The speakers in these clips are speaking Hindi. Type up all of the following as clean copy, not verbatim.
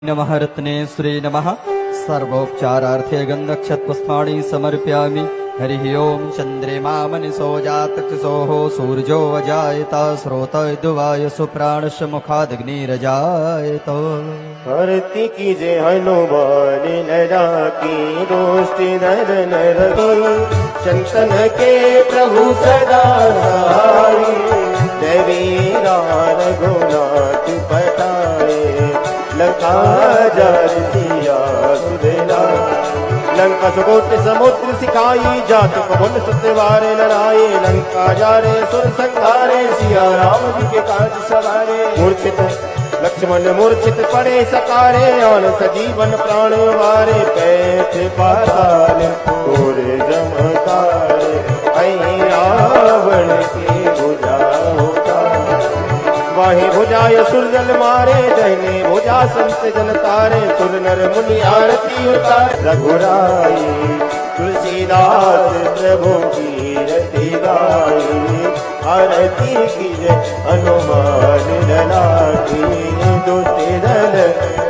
नमः रत्ने श्री नमः सर्वोपचारार्थे गन्धक्षत्पुष्पाणि समर्पयामि। हरिः ओम। चंद्रमा मनसो जातचसोः सूर्यो अजायत स्रोतद्वाय सुप्राणस्य मुखादग्निरजायत। आरती कीजे हनुमान लड़ा की दोस्ती नर नर की चंदन के प्रभु सदा सहाय देवीरा रघुनाथ पठाए लंका जर सिया सुदेला लंका सुकोट समुद्र सिखाई जात पवन सत्यवारे लड़ाए लंका जारे सुर संहारे सिया राम जी के काज सवारे मूर्छित लक्ष्मण मूर्छित पड़े सकारे और सजीवन प्राण वारे पैठ पाताल तोरे जमकारे ऐ रावण की भुजा होता वाहे भुजाय सुरजल मारे दहने भुजा संत जन तारे सुर नर मुनि आरती उतार रघुराई तुलसीदास प्रभु की रति गाई आरती कीजे हनुमान लला की दोस्ती दल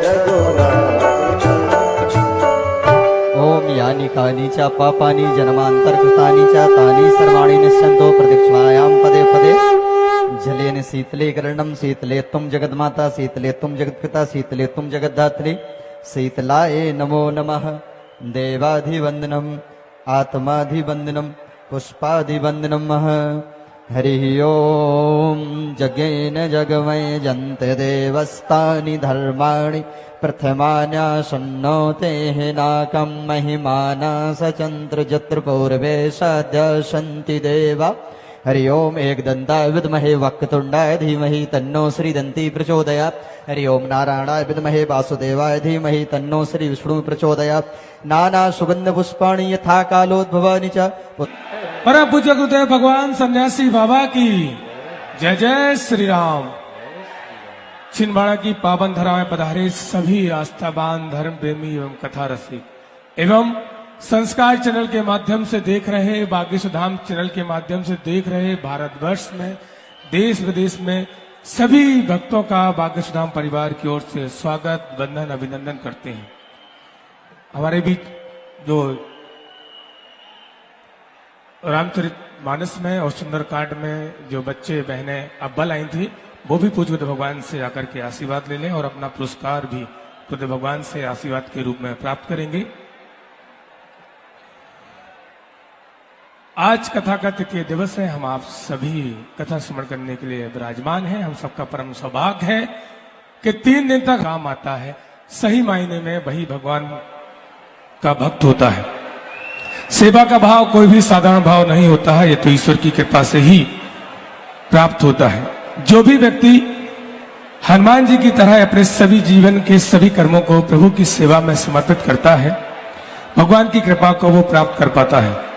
रघुनाथ। ओम यानि कानि च पापानि जन्मान्तरकृतानि च तानि सर्वाणि निश्चन्तो प्रदक्षिणायां पदे पदे जलेन शीतले करणं शीतले त्वं जगन्माता शीतले त्वं जगत्पिता शीतले त्वं जगद्धात्री शीतलाय नमो नमः। देवाधिवन्दनम् आत्माधिवन्दनम् पुष्पाधिवन्दनम् हरिः ओम। जगेन जगमय जन्ते देवस्तानि धर्माणि प्रथमान्यासन्नोतेः नाकं महिमाना सचन्द्र जत्र पूर्वे सद्यसन्ति देवा। हरि ओम। एकदन्ताय विद्महे वक्रतुण्डाय धीमहि तन्नो श्रीदन्ती प्रचोदयात्। हरि ओम। नारायणाय विद्महे वासुदेवाय धीमहि तन्नो श्री विष्णु प्रचोदयात्। नाना सुगंध पुष्पाणि यथा कालोद्भवानि च। परम पूज्य गुरुदेव भगवान सन्यासी बाबा की जय जय श्री राम। छिंदवाड़ा की पावन धरा में पधारे सभी आस्थावान धर्म प्रेमी एवं कथा रसिक एवं संस्कार चैनल के माध्यम से देख रहे बागेश्वर धाम चैनल के माध्यम से देख रहे भारतवर्ष में देश विदेश में सभी भक्तों का बागेश्वर धाम परिवार की ओर से स्वागत वंदन अभिनंदन करते हैं। हमारे बीच जो रामचरित मानस में और सुंदरकांड में जो बच्चे बहनें अव्वल आई थी वो भी पूज्य भगवान से आकर के आशीर्वाद ले लें और अपना पुरस्कार भी पूज्य भगवान से आशीर्वाद के रूप में प्राप्त करेंगे। आज कथा का तृतीय दिवस है। हम आप सभी कथा स्मरण करने के लिए विराजमान हैं। हम सबका परम सौभाग्य है कि 3 दिन तक काम आता है। सही मायने में वही भगवान का भक्त होता है। सेवा का भाव कोई भी साधारण भाव नहीं होता है, ये तो ईश्वर की कृपा से ही प्राप्त होता है। जो भी व्यक्ति हनुमान जी की तरह अपने सभी जीवन के सभी कर्मों को प्रभु की सेवा में समर्पित करता है, भगवान की कृपा को वो प्राप्त कर पाता है।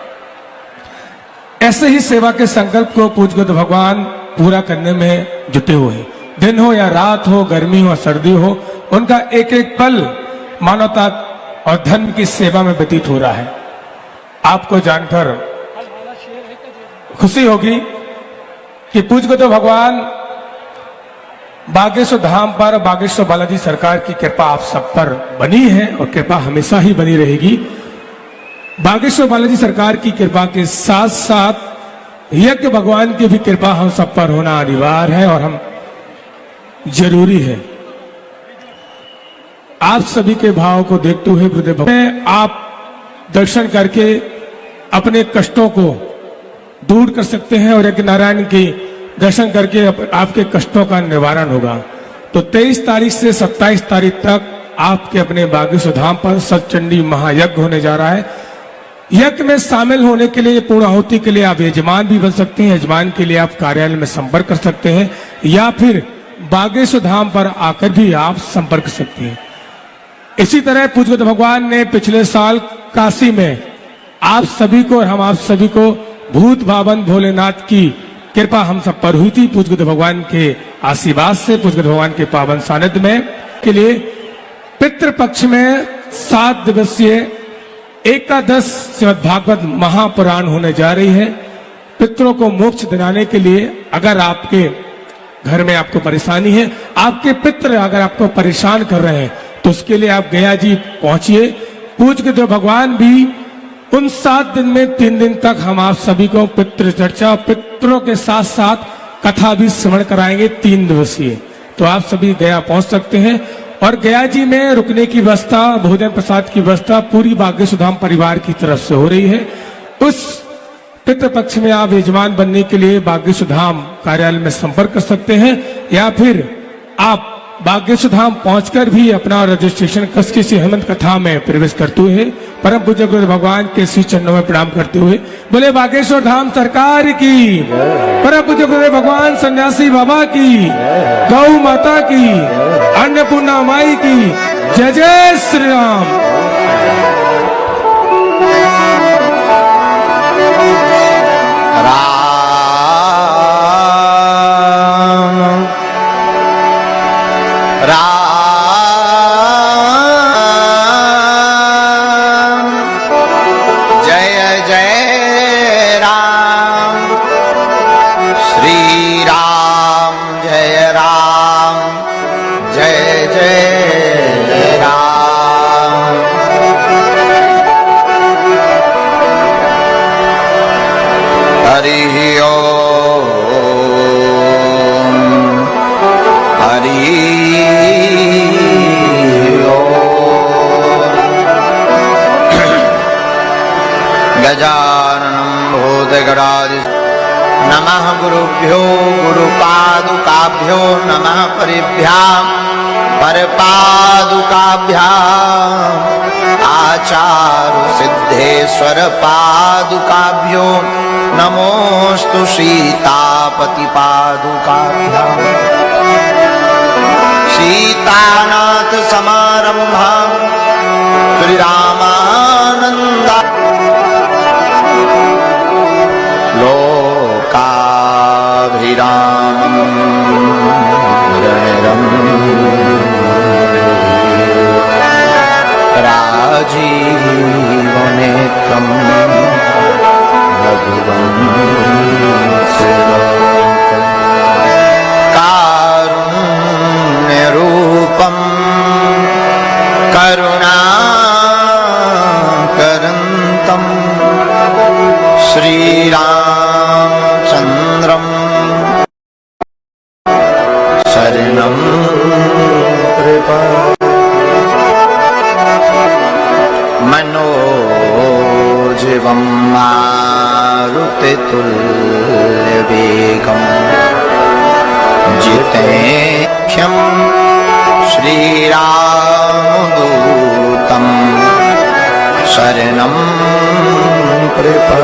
ऐसे ही सेवा के संकल्प को पूज्य भगवान पूरा करने में जुटे हुए हैं। दिन हो या रात हो, गर्मी हो या सर्दी हो, उनका एक एक पल मानवता और धर्म की सेवा में व्यतीत हो रहा है। आपको जानकर खुशी होगी कि पूज्य भगवान बागेश्वर धाम पर बागेश्वर बालाजी सरकार की कृपा आप सब पर बनी है और कृपा हमेशा ही बनी रहेगी। बागेश्वर बालाजी सरकार की कृपा के साथ साथ यज्ञ भगवान की भी कृपा हम सब पर होना अनिवार्य है और हम जरूरी है। आप सभी के भाव को देखते हुए गुरुदेव आप दर्शन करके अपने कष्टों को दूर कर सकते हैं और यज्ञ नारायण की दर्शन करके आपके कष्टों का निवारण होगा। तो 23 तारीख से 27 तारीख तक आपके अपने बागेश्वर धाम पर सतचंडी महायज्ञ होने जा रहा है। यज्ञ में शामिल होने के लिए, पूर्णाहुति के लिए आप यजमान भी बन सकते हैं। यजमान के लिए आप कार्यालय में संपर्क कर सकते हैं या फिर बागेश्वर धाम पर आकर भी आप संपर्क कर सकते हैं। इसी तरह पूज्य भगवान ने पिछले साल काशी में आप सभी को और हम आप सभी को भूत भावन भोलेनाथ की कृपा हम सब पर हुई थी। पूज्य भगवान के आशीर्वाद से, पूज्य भगवान के पावन सानिध्य में के लिए पितृपक्ष में 7 दिवसीय एकादश श्रीमद् भागवत महापुराण होने जा रही है। पितरों को मोक्ष दिलाने के लिए अगर आपके घर में आपको परेशानी है, आपके पितृ अगर आपको परेशान कर रहे हैं तो उसके लिए आप गया जी पहुंचिए। पूज के तो भगवान भी उन 7 दिन में 3 दिन तक हम आप सभी को पितृ चर्चा, पितरों के साथ साथ कथा भी श्रवण कराएंगे 3 दिवसीय। तो आप सभी गया पहुंच सकते हैं। और गया जी में रुकने की व्यवस्था, भोजन प्रसाद की व्यवस्था पूरी बागेश्वर धाम परिवार की तरफ से हो रही है। उस पितृपक्ष में आप यजमान बनने के लिए बागेश्वर धाम कार्यालय में संपर्क कर सकते हैं, या फिर आप बागेश्वर धाम पहुंचकर भी अपना रजिस्ट्रेशन कसके से हेमंत कथा में प्रवेश करते हुए परम पूज्य गुरु भगवान के श्री चरणों में प्रणाम करते हुए बोले बागेश्वर धाम सरकार की, परम पूज्य गुरु भगवान सन्यासी बाबा की, गौ माता की, अन्नपूर्णा माई की जय जय श्री राम। गजाननं भूतगणाधि नमः गुरुभ्यो गुरुपादुकाभ्यो नमः परिभ्यां परपादुकाभ्याम् आचार्य सिद्धेश्वर पादुकाभ्यो नमोस्तु सीतापति पादुकाभ्याम् सीतानाथ समारंभां श्री रामानंद लोकाभिरामं राजीवनेत्रं कारुण्यरूपं करुणाकरन्तं श्रीरामचन्द्रं शरणं कृपा मनोजीवं मारुतितुल्यवेगम् जितेख्यं श्रीरामदूतं शरणं कृपा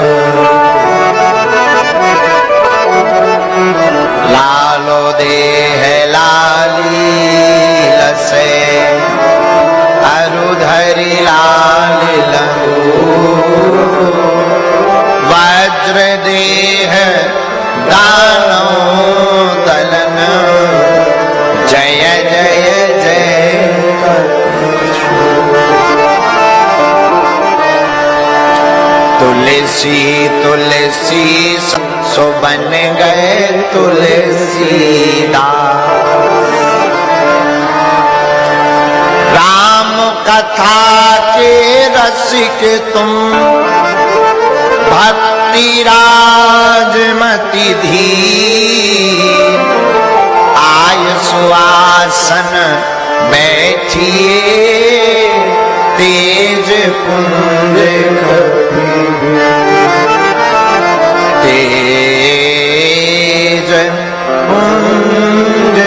लालो देह लाली लसे अरुधरि लाल लहू वज्र देह दानो दलन जय जय जय तुलसी तुलसी सो बन गए तुलसीदास राम कथा के रसिक तुम भक्ति राजमति धीर आय सुआसन बैठिए तेज पुंज तेज पुंज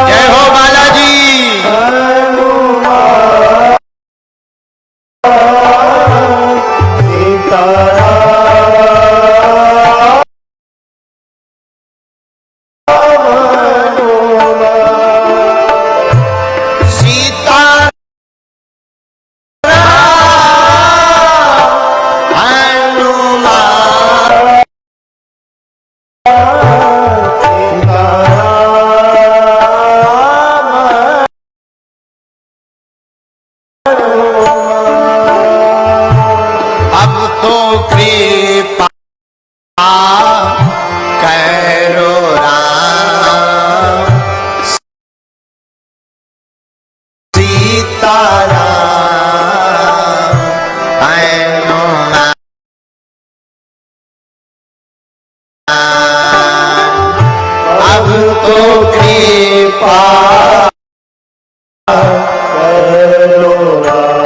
जय हो बालाजी। अब तो कृपा करो राम सीताराम हनुमान। अब तो कृपा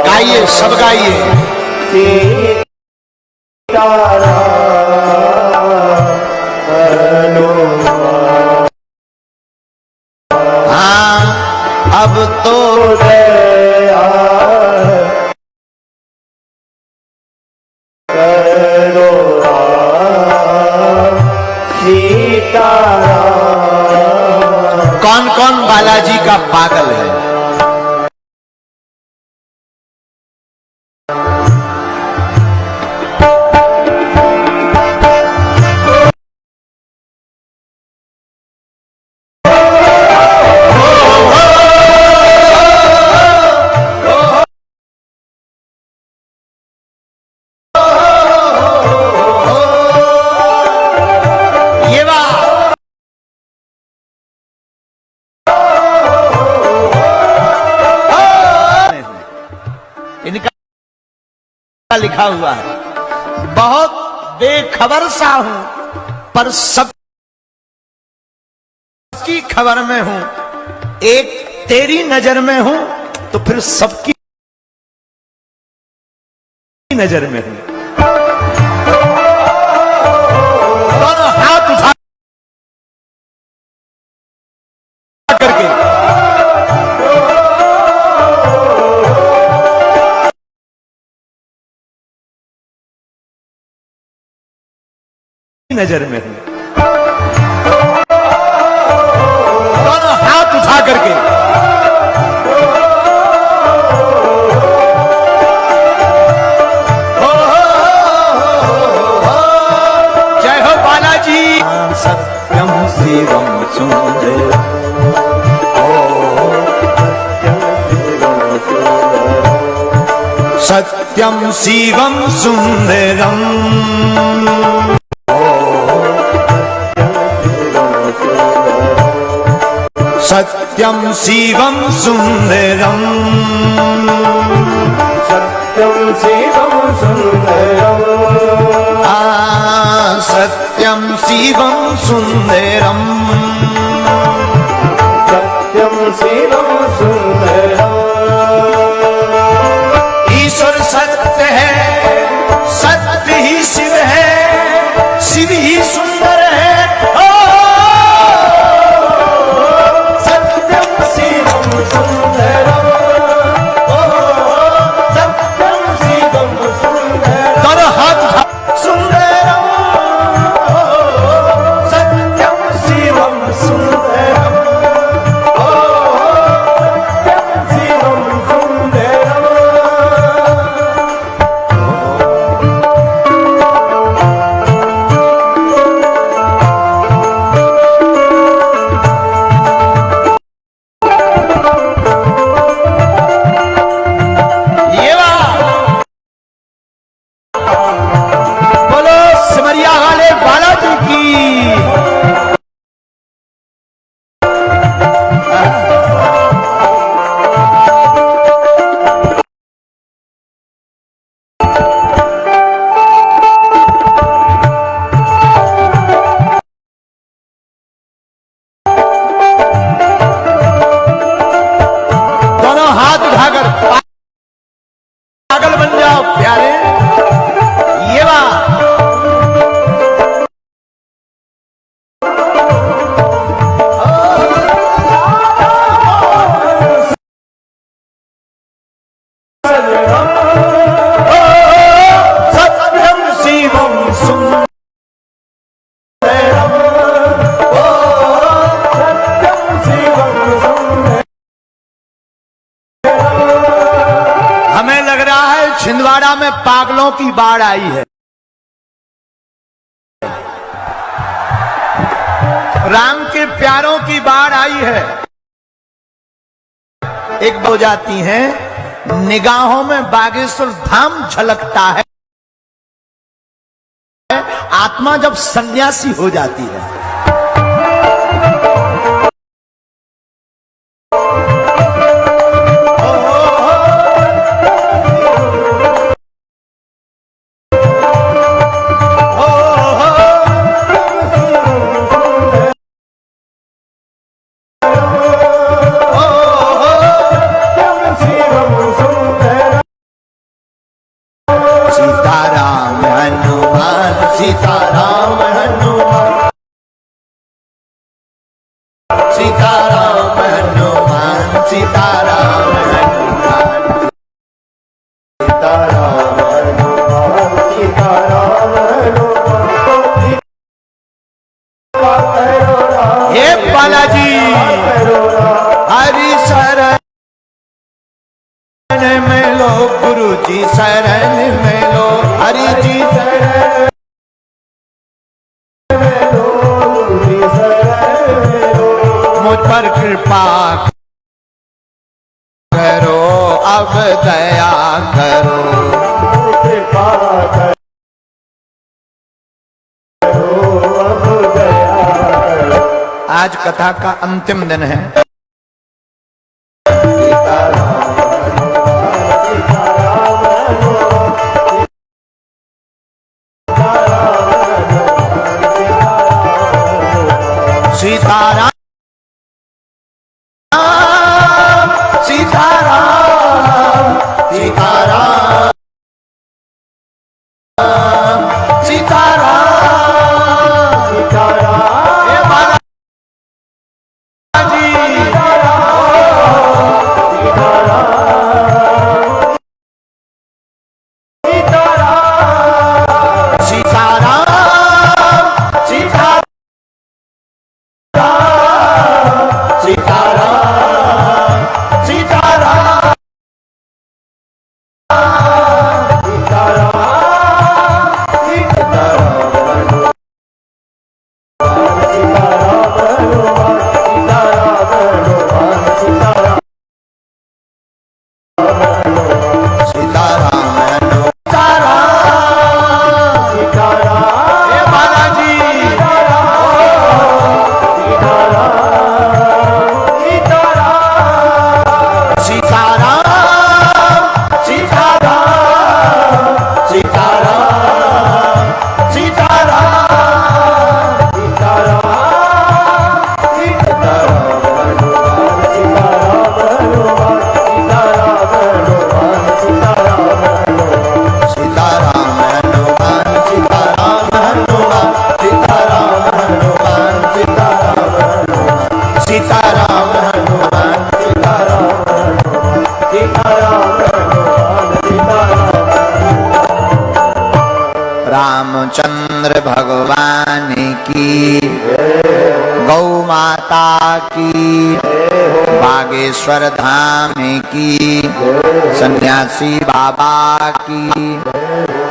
गाइए, सब गाइए। हाँ, अब तो दया करो सीताराम। कौन कौन बालाजी का पागल है? ये बात इनका लिखा हुआ है, बहुत बेखबर सा हूं पर सबकी खबर में हूं। एक तेरी नजर में हूं तो फिर सबकी नजर में हूं। दोनों हाथ उठा करके नजर में हूं। दोनों हाथ उठा करके जय हो बालाजी। सत्यम शिवम सुंदर सत्यम शिवम सुंदरम सत्यम शिवम सुंदरम सत्यम शिवम सुंदरम सत्यम शिवम सुंदरम सत्यम शिवम सुंदरम। ईश्वर सत्य है, सत्य ही शिव है, शिव ही सुंदर है। ओ सत्यम शिवम सुंदरम सत्यम शिवम सुंदरम। दोनों हाथ उठा सुंदरम सत्यम शिवम लगाओ प्यारे, ये बात सत्यम शिवम सुंदरम, हमें लग रहा है छिंदवाड़ा में पागलों की बाढ़ आई है। राम के प्यारों की बाढ़ आई है। एक हो जाती हैं, निगाहों में बागेश्वर धाम झलकता है, आत्मा जब सन्यासी हो जाती है। सीताराम हनुमान, सीताराम हनुमान, सीताराम हनुमान, सीताराम हनुमान, सीताराम हनुमान, सीताराम हनुमान। हे बालाजी हरि शरण में लो, गुरु जी शरण में लो, हरि जी शरण में लो, गुरु जी शरण में लो। मुझ पर कृपा करो, अब दया करो, कृपा करो, अब दया करो। आज कथा का अंतिम दिन है। सीताराम सीताराम सीताराम सीताराम सीताराम हे बालाजी रामचंद्र भगवान की, गौ माता की, बागेश्वर धाम की, सन्यासी बाबा की,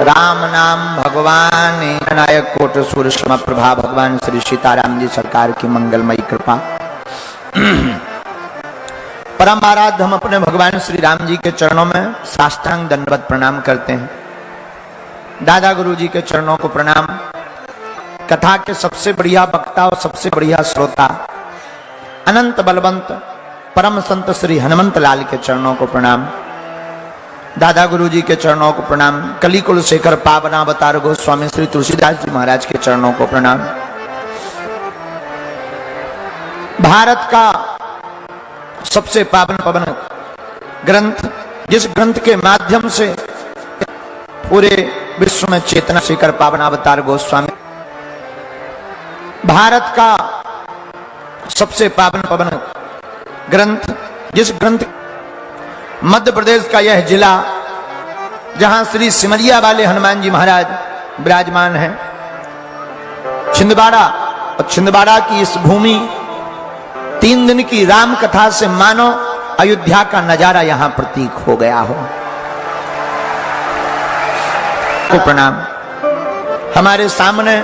राम नाम भगवान नायक कोट सूर्य प्रभा भगवान श्री सीताराम जी सरकार की मंगलमयी कृपा। परम आराध्य हम अपने भगवान श्री राम जी के चरणों में साष्टांग दंडवत प्रणाम करते हैं। दादा गुरु जी के चरणों को प्रणाम। कथा के सबसे बढ़िया वक्ता और सबसे बढ़िया श्रोता अनंत बलवंत परम संत श्री हनुमंत लाल के चरणों को प्रणाम। दादा गुरु जी के चरणों को प्रणाम। कलिकुल शेखर पावनावतार गोस्वामी श्री तुलसीदास जी महाराज के चरणों को प्रणाम। भारत का सबसे पावन पवन ग्रंथ, जिस ग्रंथ के माध्यम से पूरे विश्व में चेतना शिखर पावन अवतार गोस्वामी, भारत का सबसे पावन पवन ग्रंथ, जिस ग्रंथ मध्य प्रदेश का यह जिला जहां श्री सिमरिया वाले हनुमान जी महाराज विराजमान हैं, छिंदवाड़ा, और छिंदवाड़ा की इस भूमि 3 दिन की राम कथा से मानो अयोध्या का नजारा यहां प्रतीक हो गया हो। को प्रणाम। हमारे सामने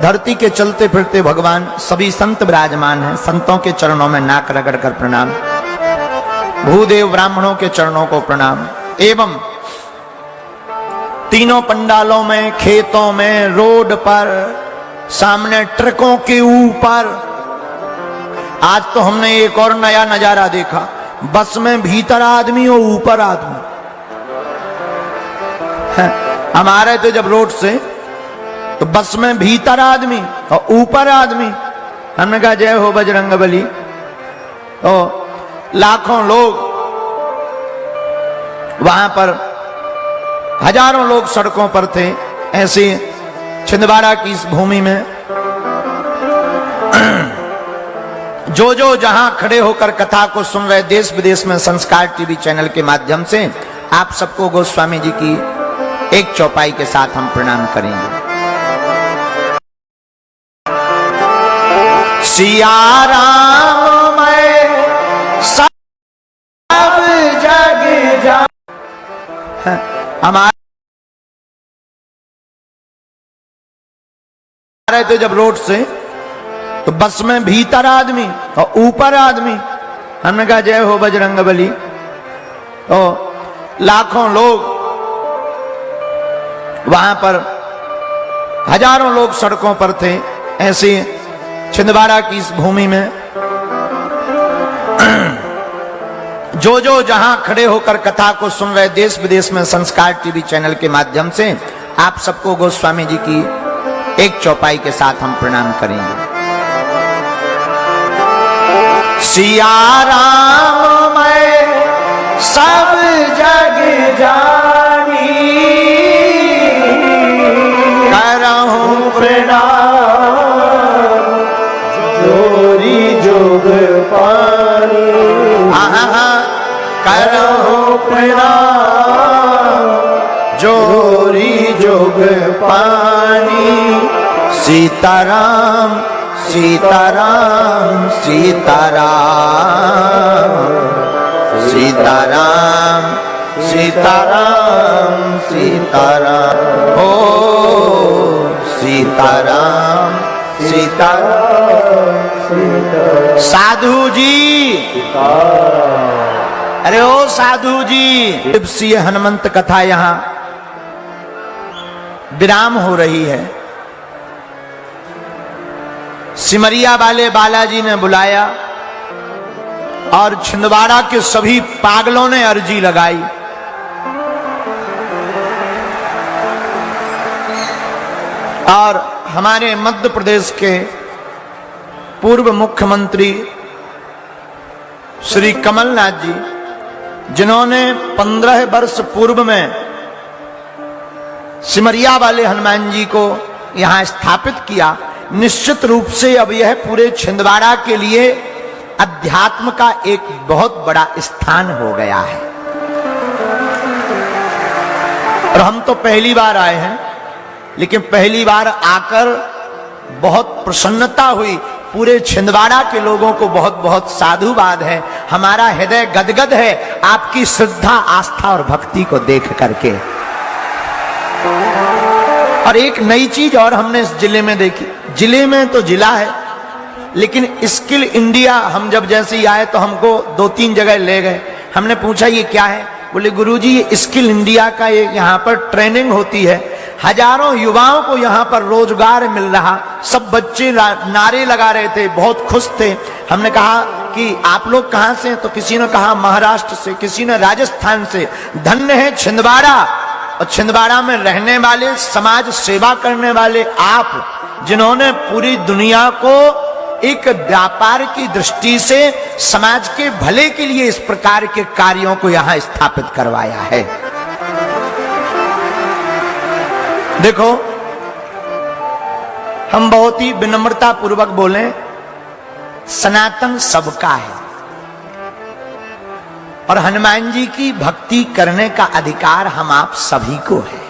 धरती के चलते फिरते भगवान सभी संत विराजमान हैं। संतों के चरणों में नाक रगड़ कर प्रणाम, भूदेव ब्राह्मणों के चरणों को प्रणाम। एवं तीनों पंडालों में, खेतों में, रोड पर, सामने ट्रकों के ऊपर, आज तो हमने एक और नया नजारा देखा, बस में भीतर आदमी और ऊपर आदमी। हम आ रहे थे जब रोड से, तो बस में भीतर आदमी और ऊपर आदमी। हमने कहा जय हो बजरंगबली। तो लाखों लोग वहां पर, हजारों लोग सड़कों पर थे। ऐसे छिंदवाड़ा की इस भूमि में जो जो जहां खड़े होकर कथा को सुन रहे, देश विदेश में संस्कार टीवी चैनल के माध्यम से आप सबको गोस्वामी जी की एक चौपाई के साथ हम प्रणाम करेंगे। सिया राम मैं सब जग जा, हमारे थे जब रोड से, तो बस में भीतर आदमी और ऊपर आदमी। हमने कहा जय हो बजरंगबली। तो लाखों लोग वहां पर, हजारों लोग सड़कों पर थे। ऐसे छिंदवाड़ा की इस भूमि में जो जो जहां खड़े होकर कथा को सुन रहे, देश विदेश में संस्कार टीवी चैनल के माध्यम से आप सबको गोस्वामी जी की एक चौपाई के साथ हम प्रणाम करेंगे। सिया राम मैं सब जग जानी, करहूं प्रणाम जोरी जोग पानी, करहूं प्रणाम जोरी जोग पानी। सीताराम सीताराम सीताराम सीताराम सीताराम सीताराम, हो सीताराम सीताराम सीताराम। साधु जी, अरे ओ साधु जी, दिवसीय हनुमंत कथा यहां विराम हो रही है। सिमरिया वाले बालाजी ने बुलाया और छिंदवाड़ा के सभी पागलों ने अर्जी लगाई। और हमारे मध्य प्रदेश के पूर्व मुख्यमंत्री श्री कमलनाथ जी, जिन्होंने 15 वर्ष पूर्व में सिमरिया वाले हनुमान जी को यहां स्थापित किया, निश्चित रूप से अब यह पूरे छिंदवाड़ा के लिए अध्यात्म का एक बहुत बड़ा स्थान हो गया है। और हम तो पहली बार आए हैं, लेकिन पहली बार आकर बहुत प्रसन्नता हुई। पूरे छिंदवाड़ा के लोगों को बहुत बहुत साधुवाद है। हमारा हृदय गदगद है आपकी श्रद्धा, आस्था और भक्ति को देख करके। और एक नई चीज और हमने इस जिले में देखी। जिले में तो जिला है, लेकिन स्किल इंडिया, हम जब जैसे ही आए तो हमको 2-3 जगह ले गए। हमने पूछा ये क्या है? बोले गुरुजी ये स्किल इंडिया का एक यहाँ पर ट्रेनिंग होती है। हजारों युवाओं को यहाँ पर रोजगार मिल रहा। सब बच्चे नारे लगा रहे थे, बहुत खुश थे। हमने कहा कि आप लोग कहाँ से? तो किसी ने कहा महाराष्ट्र से, किसी ने राजस्थान से। धन्य है छिंदवाड़ा, और छिंदवाड़ा में रहने वाले, समाज सेवा करने वाले आप, जिन्होंने पूरी दुनिया को एक व्यापार की दृष्टि से समाज के भले के लिए इस प्रकार के कार्यों को यहां स्थापित करवाया है। देखो, हम बहुत ही विनम्रता पूर्वक बोले, सनातन सबका है और हनुमान जी की भक्ति करने का अधिकार हम आप सभी को है।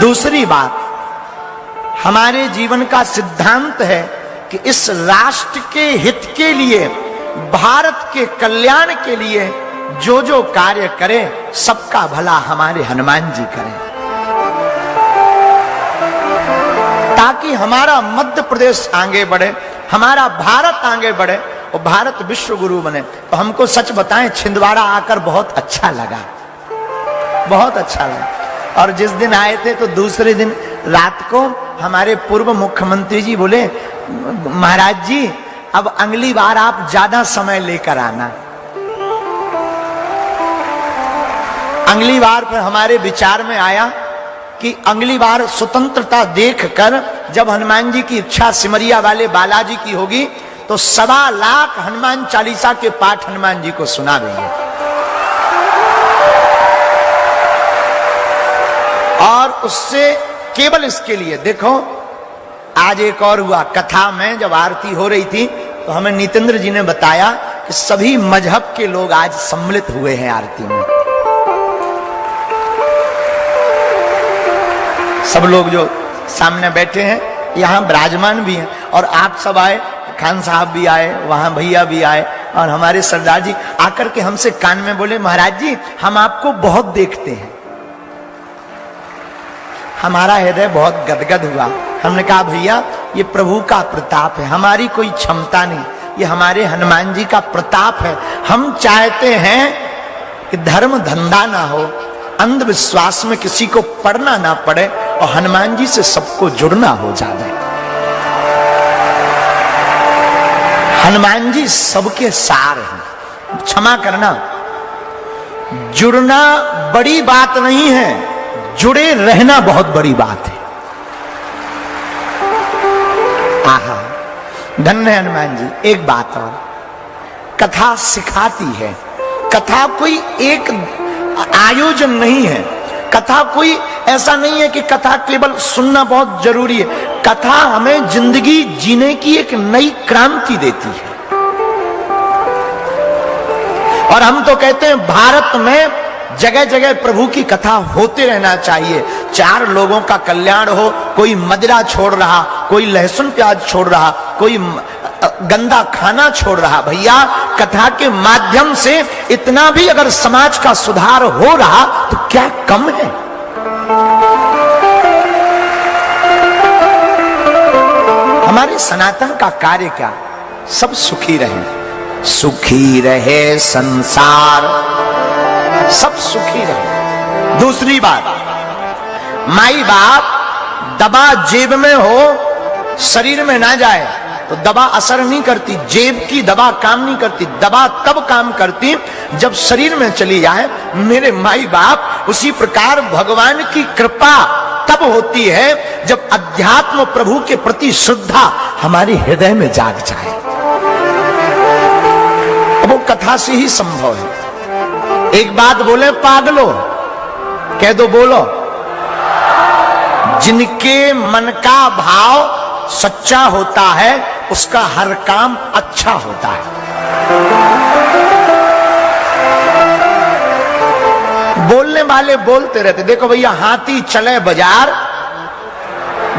दूसरी बात, हमारे जीवन का सिद्धांत है कि इस राष्ट्र के हित के लिए, भारत के कल्याण के लिए जो जो कार्य करे, सबका भला हमारे हनुमान जी करें, ताकि हमारा मध्य प्रदेश आगे बढ़े, हमारा भारत आगे बढ़े और भारत विश्व गुरु बने। तो हमको सच बताएं, छिंदवाड़ा आकर बहुत अच्छा लगा, बहुत अच्छा लगा। और जिस दिन आए थे तो दूसरे दिन रात को हमारे पूर्व मुख्यमंत्री जी बोले, महाराज जी अब अगली बार आप ज्यादा समय लेकर आना। अगली बार फिर हमारे विचार में आया कि अगली बार स्वतंत्रता देखकर जब हनुमान जी की इच्छा सिमरिया वाले बालाजी की होगी तो 1.25 लाख हनुमान चालीसा के पाठ हनुमान जी को सुनावेंगे। और उससे केवल इसके लिए देखो, आज एक और हुआ, कथा में जब आरती हो रही थी तो हमें नितेंद्र जी ने बताया कि सभी मजहब के लोग आज सम्मिलित हुए हैं आरती में। सब लोग जो सामने बैठे हैं यहाँ विराजमान भी हैं और आप सब आए, खान साहब भी आए, वहां भैया भी आए और हमारे सरदार जी आकर के हमसे कान में बोले, महाराज जी हम आपको बहुत देखते हैं। हमारा हृदय बहुत गदगद हुआ। हमने कहा भैया ये प्रभु का प्रताप है, हमारी कोई क्षमता नहीं, ये हमारे हनुमान जी का प्रताप है। हम चाहते हैं कि धर्म धंधा ना हो, अंधविश्वास में किसी को पढ़ना ना पड़े और हनुमान जी से सबको जुड़ना हो जाए। हनुमान जी सबके सार हैं। क्षमा करना, जुड़ना बड़ी बात नहीं है, जुड़े रहना बहुत बड़ी बात है। आहा, धन्य हनुमान जी। एक बात और, कथा सिखाती है। कथा कोई एक आयोजन नहीं है, कथा कोई ऐसा नहीं है कि कथा केवल सुनना बहुत जरूरी है। कथा हमें जिंदगी जीने की एक नई क्रांति देती है। और हम तो कहते हैं भारत में जगह जगह प्रभु की कथा होते रहना चाहिए। 4 लोगों का कल्याण हो, कोई मदिरा छोड़ रहा, कोई लहसुन प्याज छोड़ रहा, कोई गंदा खाना छोड़ रहा। भैया कथा के माध्यम से इतना भी अगर समाज का सुधार हो रहा तो क्या कम है। हमारे सनातन का कार्य क्या, सब सुखी रहे, सुखी रहे संसार, सब सुखी रहे। दूसरी बात, माई बाप दवा जेब में हो, शरीर में ना जाए तो दवा असर नहीं करती। जेब की दवा काम नहीं करती, दवा तब काम करती जब शरीर में चली जाए। मेरे माई बाप, उसी प्रकार भगवान की कृपा तब होती है जब अध्यात्म प्रभु के प्रति श्रद्धा हमारे हृदय में जाग जाए। अब वो कथा से ही संभव है। एक बात बोले पागलो, कह दो, बोलो। जिनके मन का भाव सच्चा होता है उसका हर काम अच्छा होता है। बोलने वाले बोलते रहते। देखो भैया, हाथी चले बाजार,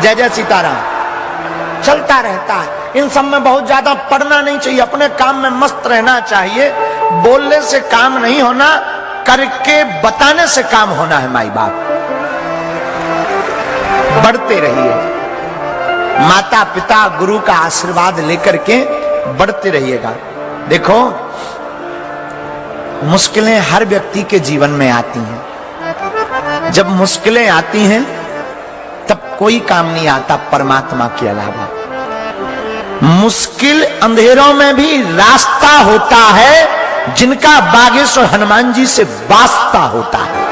जय जय सीताराम चलता रहता है। इन सब में बहुत ज्यादा पढ़ना नहीं चाहिए, अपने काम में मस्त रहना चाहिए। बोलने से काम नहीं होना, करके बताने से काम होना है। माई बाप, बढ़ते रहिए, माता पिता गुरु का आशीर्वाद लेकर के बढ़ते रहिएगा। देखो, मुश्किलें हर व्यक्ति के जीवन में आती हैं। जब मुश्किलें आती हैं तब कोई काम नहीं आता परमात्मा के अलावा। मुश्किल अंधेरों में भी रास्ता होता है जिनका बागेश्वर हनुमान जी से वास्ता होता है।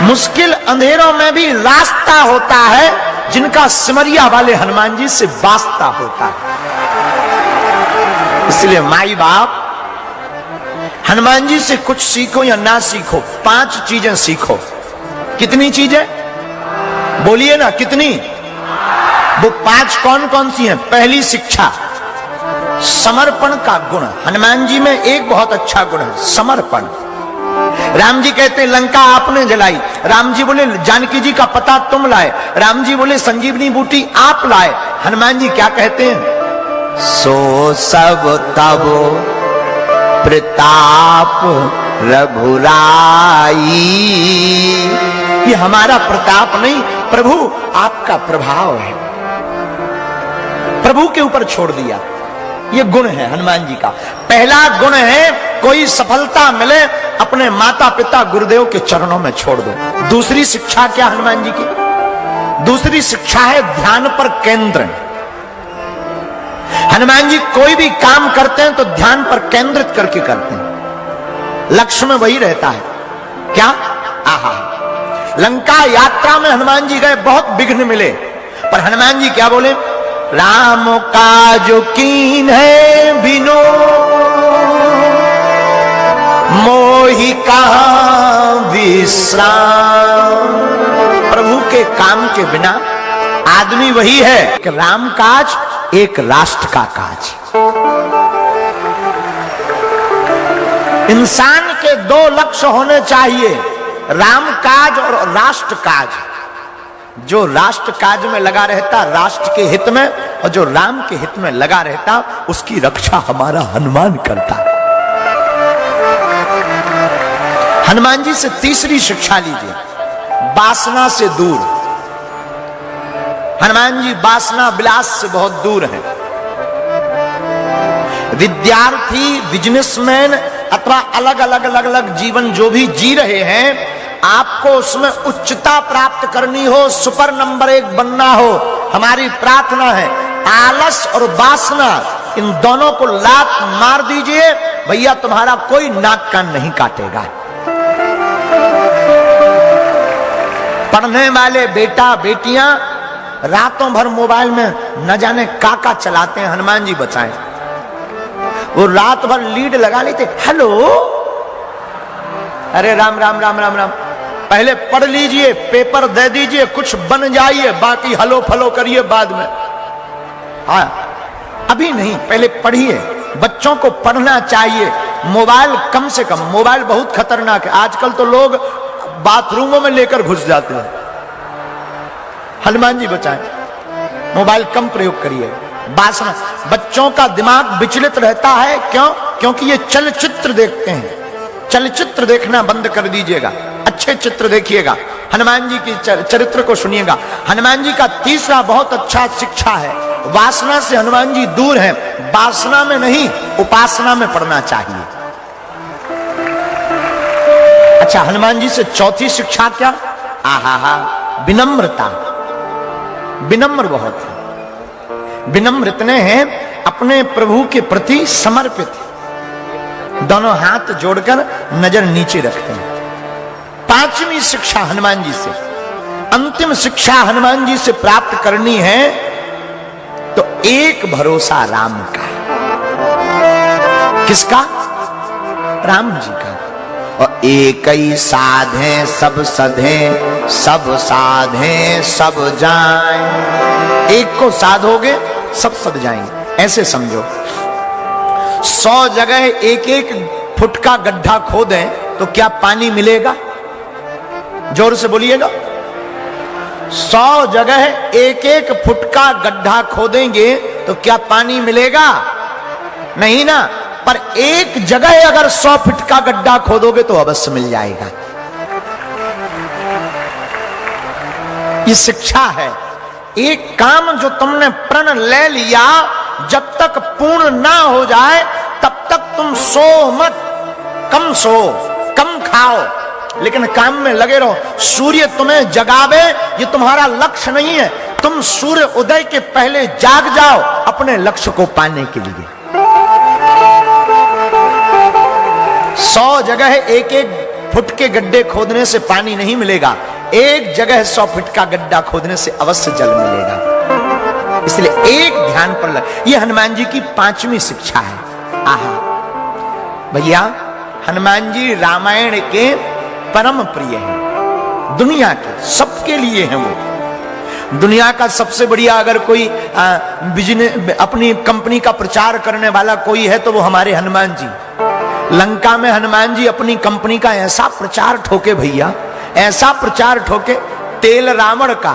मुश्किल अंधेरों में भी रास्ता होता है जिनका सिमरिया वाले हनुमान जी से वास्ता होता है। इसलिए माई बाप, हनुमान जी से कुछ सीखो या ना सीखो, 5 चीजें सीखो। कितनी चीजें बोलिए ना, कितनी? वो 5 कौन कौन सी हैं? पहली शिक्षा, समर्पण का गुण। हनुमान जी में एक बहुत अच्छा गुण है, समर्पण। राम जी कहते हैं लंका आपने जलाई, राम जी बोले जानकी जी का पता तुम लाए, राम जी बोले संजीवनी बूटी आप लाए। हनुमान जी क्या कहते हैं? सो सब तब प्रताप रघुराई। ये हमारा प्रताप नहीं, प्रभु आपका प्रभाव है, प्रभु के ऊपर छोड़ दिया। ये गुण है हनुमान जी का। पहला गुण है कोई सफलता मिले अपने माता पिता गुरुदेव के चरणों में छोड़ दो। दूसरी शिक्षा क्या हनुमान जी की? दूसरी शिक्षा है ध्यान पर केंद्र। हनुमान जी कोई भी काम करते हैं तो ध्यान पर केंद्रित करके करते हैं, लक्ष्य में वही रहता है। क्या? आहा, लंका यात्रा में हनुमान जी गए, बहुत विघ्न मिले, पर हनुमान जी क्या बोले? राम काज कीन है बिनो मोहि कहां विश्राम। प्रभु के काम के बिना आदमी वही है कि राम काज एक राष्ट्र का काज। इंसान के 2 लक्ष्य होने चाहिए, राम काज और राष्ट्र काज। जो राष्ट्र काज में लगा रहता राष्ट्र के हित में, और जो राम के हित में लगा रहता उसकी रक्षा हमारा हनुमान करता। हनुमान जी से तीसरी शिक्षा लीजिए, वासना से दूर। हनुमान जी वासना विलास से बहुत दूर हैं। विद्यार्थी, बिजनेसमैन अथवा अलग अलग जीवन जो भी जी रहे हैं, आपको उसमें उच्चता प्राप्त करनी हो, सुपर नंबर 1 बनना हो, हमारी प्रार्थना है आलस और वासना इन दोनों को लात मार दीजिए, भैया तुम्हारा कोई नाक कान नहीं काटेगा। पढ़ने वाले बेटा बेटियां रातों भर मोबाइल में न जाने काका चलाते हैं, हनुमान जी बचाएं। वो रात भर लीड लगा लेते, हेलो, अरे राम राम राम राम राम। पहले पढ़ लीजिए, पेपर दे दीजिए, कुछ बन जाइए, बाकी हलो फलो करिए बाद में। हाँ, अभी नहीं, पहले पढ़िए। बच्चों को पढ़ना चाहिए, मोबाइल कम से कम। मोबाइल बहुत खतरनाक है, आजकल तो लोग बाथरूमों में लेकर घुस जाते हैं। हनुमान जी बचाएं, मोबाइल कम प्रयोग करिए। वासना, बच्चों का दिमाग विचलित रहता है, क्यों? क्योंकि ये चलचित्र देखते हैं। चलचित्र देखना बंद कर दीजिएगा, अच्छे चित्र देखिएगा, हनुमान जी की चरित्र को सुनिएगा। हनुमान जी का तीसरा बहुत अच्छा शिक्षा है, वासना से हनुमान जी दूर हैं। वासना में नहीं, उपासना में पढ़ना चाहिए। अच्छा, हनुमान जी से चौथी शिक्षा क्या? आहा, विनम्रता। विनम्र बहुत है, विनम्र इतने हैं, अपने प्रभु के प्रति समर्पित, दोनों हाथ जोड़कर नजर नीचे रखते हैं। 5वीं शिक्षा हनुमान जी से, अंतिम शिक्षा हनुमान जी से प्राप्त करनी है तो एक भरोसा राम का। किसका? राम जी का। और एक ही साधे सब सधे, सब साधे सब जाए। एक को साधोगे सब सध जाएंगे, ऐसे समझो। 100 जगह 1-1 फुट का गड्ढा खोदें तो क्या पानी मिलेगा? जोर से बोलिएगा। 100 जगह 1-1 फुट का गड्ढा खोदेंगे तो क्या पानी मिलेगा? नहीं ना। पर एक जगह अगर 100 फीट का गड्ढा खोदोगे तो अवश्य मिल जाएगा। ये शिक्षा है। एक काम जो तुमने प्रण ले लिया, जब तक पूर्ण ना हो जाए तब तक तुम सो मत। कम सो, कम खाओ, लेकिन काम में लगे रहो। सूर्य तुम्हें जगावे ये तुम्हारा लक्ष्य नहीं है। तुम सूर्य उदय के पहले जाग जाओ अपने लक्ष्य को पाने के लिए। 100 जगह 1-1 फुट के गड्ढे खोदने से पानी नहीं मिलेगा, एक जगह 100 फुट का गड्ढा खोदने से अवश्य जल मिलेगा। इसलिए एक ध्यान पर लग। यह हनुमान जी की 5वीं शिक्षा है। आहा भैया, हनुमान जी रामायण के परम प्रिय हैं, दुनिया के सबके लिए हैं वो। दुनिया का सबसे बढ़िया अगर कोई बिजनेस अपनी कंपनी का प्रचार करने वाला कोई है तो वो हमारे हनुमान जी। लंका में हनुमान जी अपनी कंपनी का ऐसा प्रचार ठोके भैया, ऐसा प्रचार ठोके, तेल रावण का,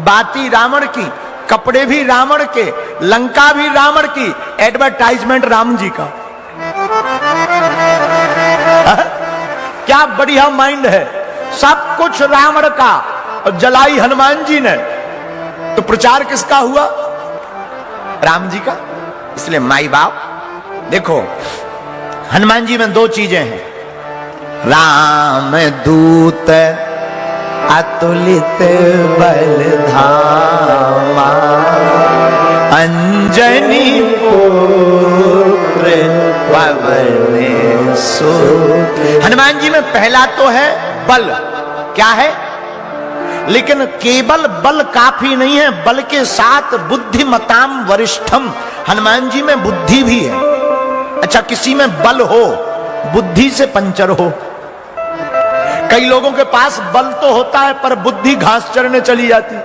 बाती रावण की, कपड़े भी रावण के, लंका भी रावण की, एडवर्टाइजमेंट राम जी का। क्या बढ़िया माइंड है, सब कुछ रावण का और जलाई हनुमान जी ने, तो प्रचार किसका हुआ? राम जी का। इसलिए माई बाप देखो, हनुमान जी में दो चीजें हैं, राम दूत अतुलित बल धामा, अंजनी पुत्र पवन सुत। हनुमान जी में पहला तो है बल, क्या है? लेकिन केवल बल काफी नहीं है, बल के साथ बुद्धिमताम वरिष्ठम, हनुमान जी में बुद्धि भी है। अच्छा, किसी में बल हो, बुद्धि से पंचर हो। कई लोगों के पास बल तो होता है पर बुद्धि घास चरने चली जाती।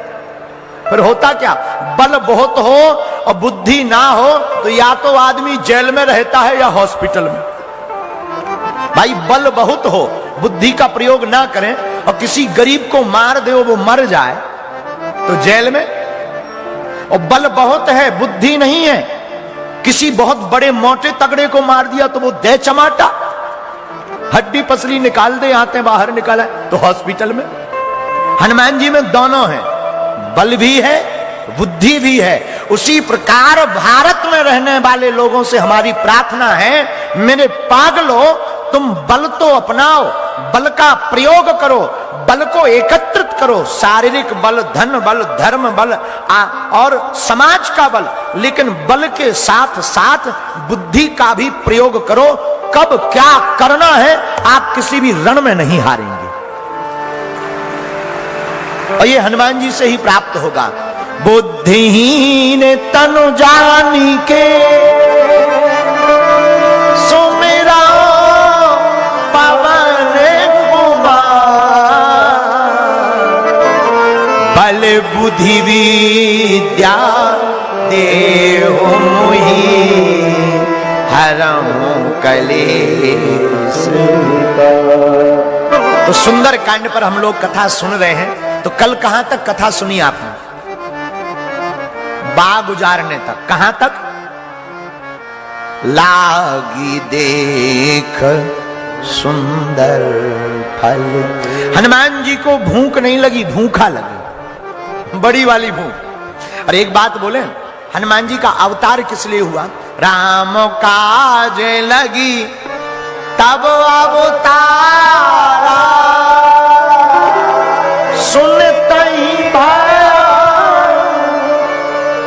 फिर होता क्या, बल बहुत हो और बुद्धि ना हो तो या तो आदमी जेल में रहता है या हॉस्पिटल में। भाई बल बहुत हो, बुद्धि का प्रयोग ना करें और किसी गरीब को मार दे वो मर जाए तो जेल में। और बल बहुत है, बुद्धि नहीं है, किसी बहुत बड़े मोटे तगड़े को मार दिया तो वो दे चमाटा, हड्डी पसली निकाल दे, आते बाहर निकाला तो हॉस्पिटल में। हनुमान जी में दोनों हैं, बल भी है बुद्धि भी है। उसी प्रकार भारत में रहने वाले लोगों से हमारी प्रार्थना है, मेरे पागलों, तुम बल तो अपनाओ, बल का प्रयोग करो, बल को एकत्रित करो, शारीरिक बल, धन बल, धर्म बल और समाज का बल, लेकिन बल के साथ साथ बुद्धि का भी प्रयोग करो। कब क्या करना है आप किसी भी रण में नहीं हारेंगे, और ये हनुमान जी से ही प्राप्त होगा। बुद्धिहीन तनु जानी के सो मेरा पवन कुमार, बल बुद्धि विद्या देहु मुहि, हरहु कलेश। तो सुंदर कांड पर हम लोग कथा सुन रहे हैं। तो कल कहां तक कथा सुनी आपने? बाग उजारने तक। कहां तक? लागी देख सुंदर फल। हनुमान जी को भूख नहीं लगी, भूखा लगी, बड़ी वाली भूख। और एक बात बोले, हनुमान जी का अवतार किस लिए हुआ? राम काज लगी तब अवतारा, सुनते ही भय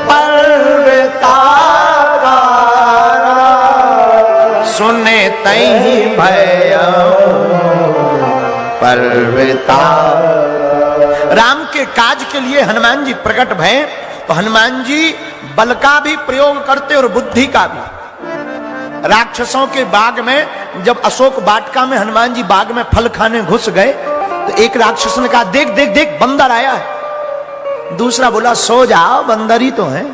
पर्वतारा, सुनते ही भय पर्वतारा। राम के काज के लिए हनुमान जी प्रकट भय। तो हनुमान जी बल का भी प्रयोग करते और बुद्धि का भी। राक्षसों के बाग में जब अशोक वाटिका में हनुमान जी बाग में फल खाने घुस गए तो एक राक्षस ने कहा, देख देख देख बंदर आया है। दूसरा बोला, सो जाओ, बंदर ही तो है।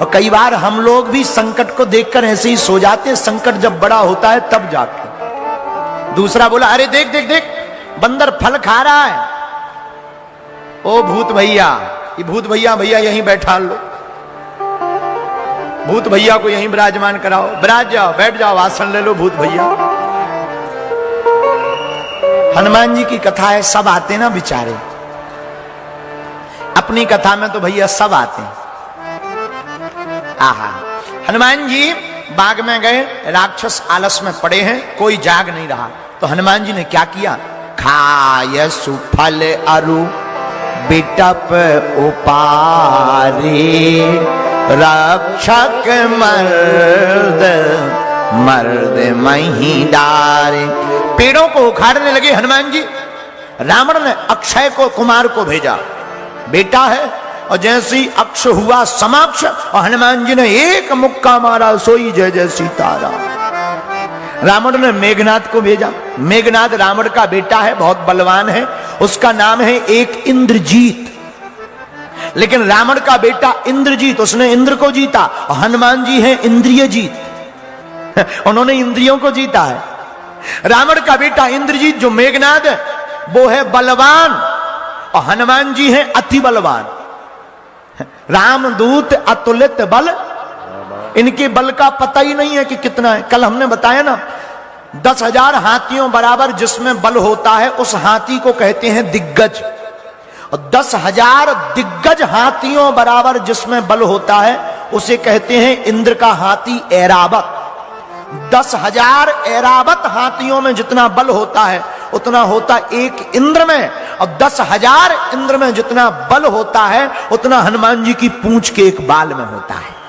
और कई बार हम लोग भी संकट को देखकर ऐसे ही सो जाते, संकट जब बड़ा होता है तब जागते। दूसरा बोला, अरे देख देख देख बंदर फल खा रहा है। ओ भूत भैया, ये भूत भैया भैया यहीं बैठा लो, भूत भैया को यहीं विराजमान कराओ, विराज जाओ, बैठ जाओ, आसन ले लो भूत भैया। हनुमान जी की कथा है, सब आते ना बेचारे। अपनी कथा में तो भैया सब आते हैं। आहा, हनुमान जी बाग में गए, राक्षस आलस में पड़े हैं, कोई जाग नहीं रहा। तो हनुमान जी ने क्या किया? खाय सुफल अरु बिटप उपारे, रक्षक मर्द मर्द मही डारे। पेड़ों को उखाड़ने लगे हनुमान जी। रावण ने अक्षय को कुमार को भेजा, बेटा है, और जैसे ही अक्ष हुआ समाक्ष और हनुमान जी ने एक मुक्का मारा, सोई जय जय सीताराम। रावण ने मेघनाद को भेजा। मेघनाद रावण का बेटा है, बहुत बलवान है, उसका नाम है एक इंद्रजीत। लेकिन रावण का बेटा इंद्रजीत, उसने इंद्र को जीता। और हनुमान जी हैं इंद्रिय जीत, उन्होंने इंद्रियों को जीता है। रावण का बेटा इंद्रजीत जो मेघनाद है वो है बलवान, और हनुमान जी हैं अति बलवान। रामदूत अतुलित बल, इनके बल का पता ही नहीं है कि कितना है। कल हमने बताया ना, 10,000 हाथियों बराबर जिसमें बल होता है उस हाथी को कहते हैं दिग्गज, और 10,000 दिग्गज हाथियों बराबर जिसमें बल होता है उसे कहते हैं इंद्र का हाथी ऐरावत। 10,000 ऐरावत हाथियों में जितना बल होता है उतना होता एक इंद्र में, और 10,000 इंद्र में जितना बल होता है उतना हनुमान जी की पूंछ के एक बाल में होता है।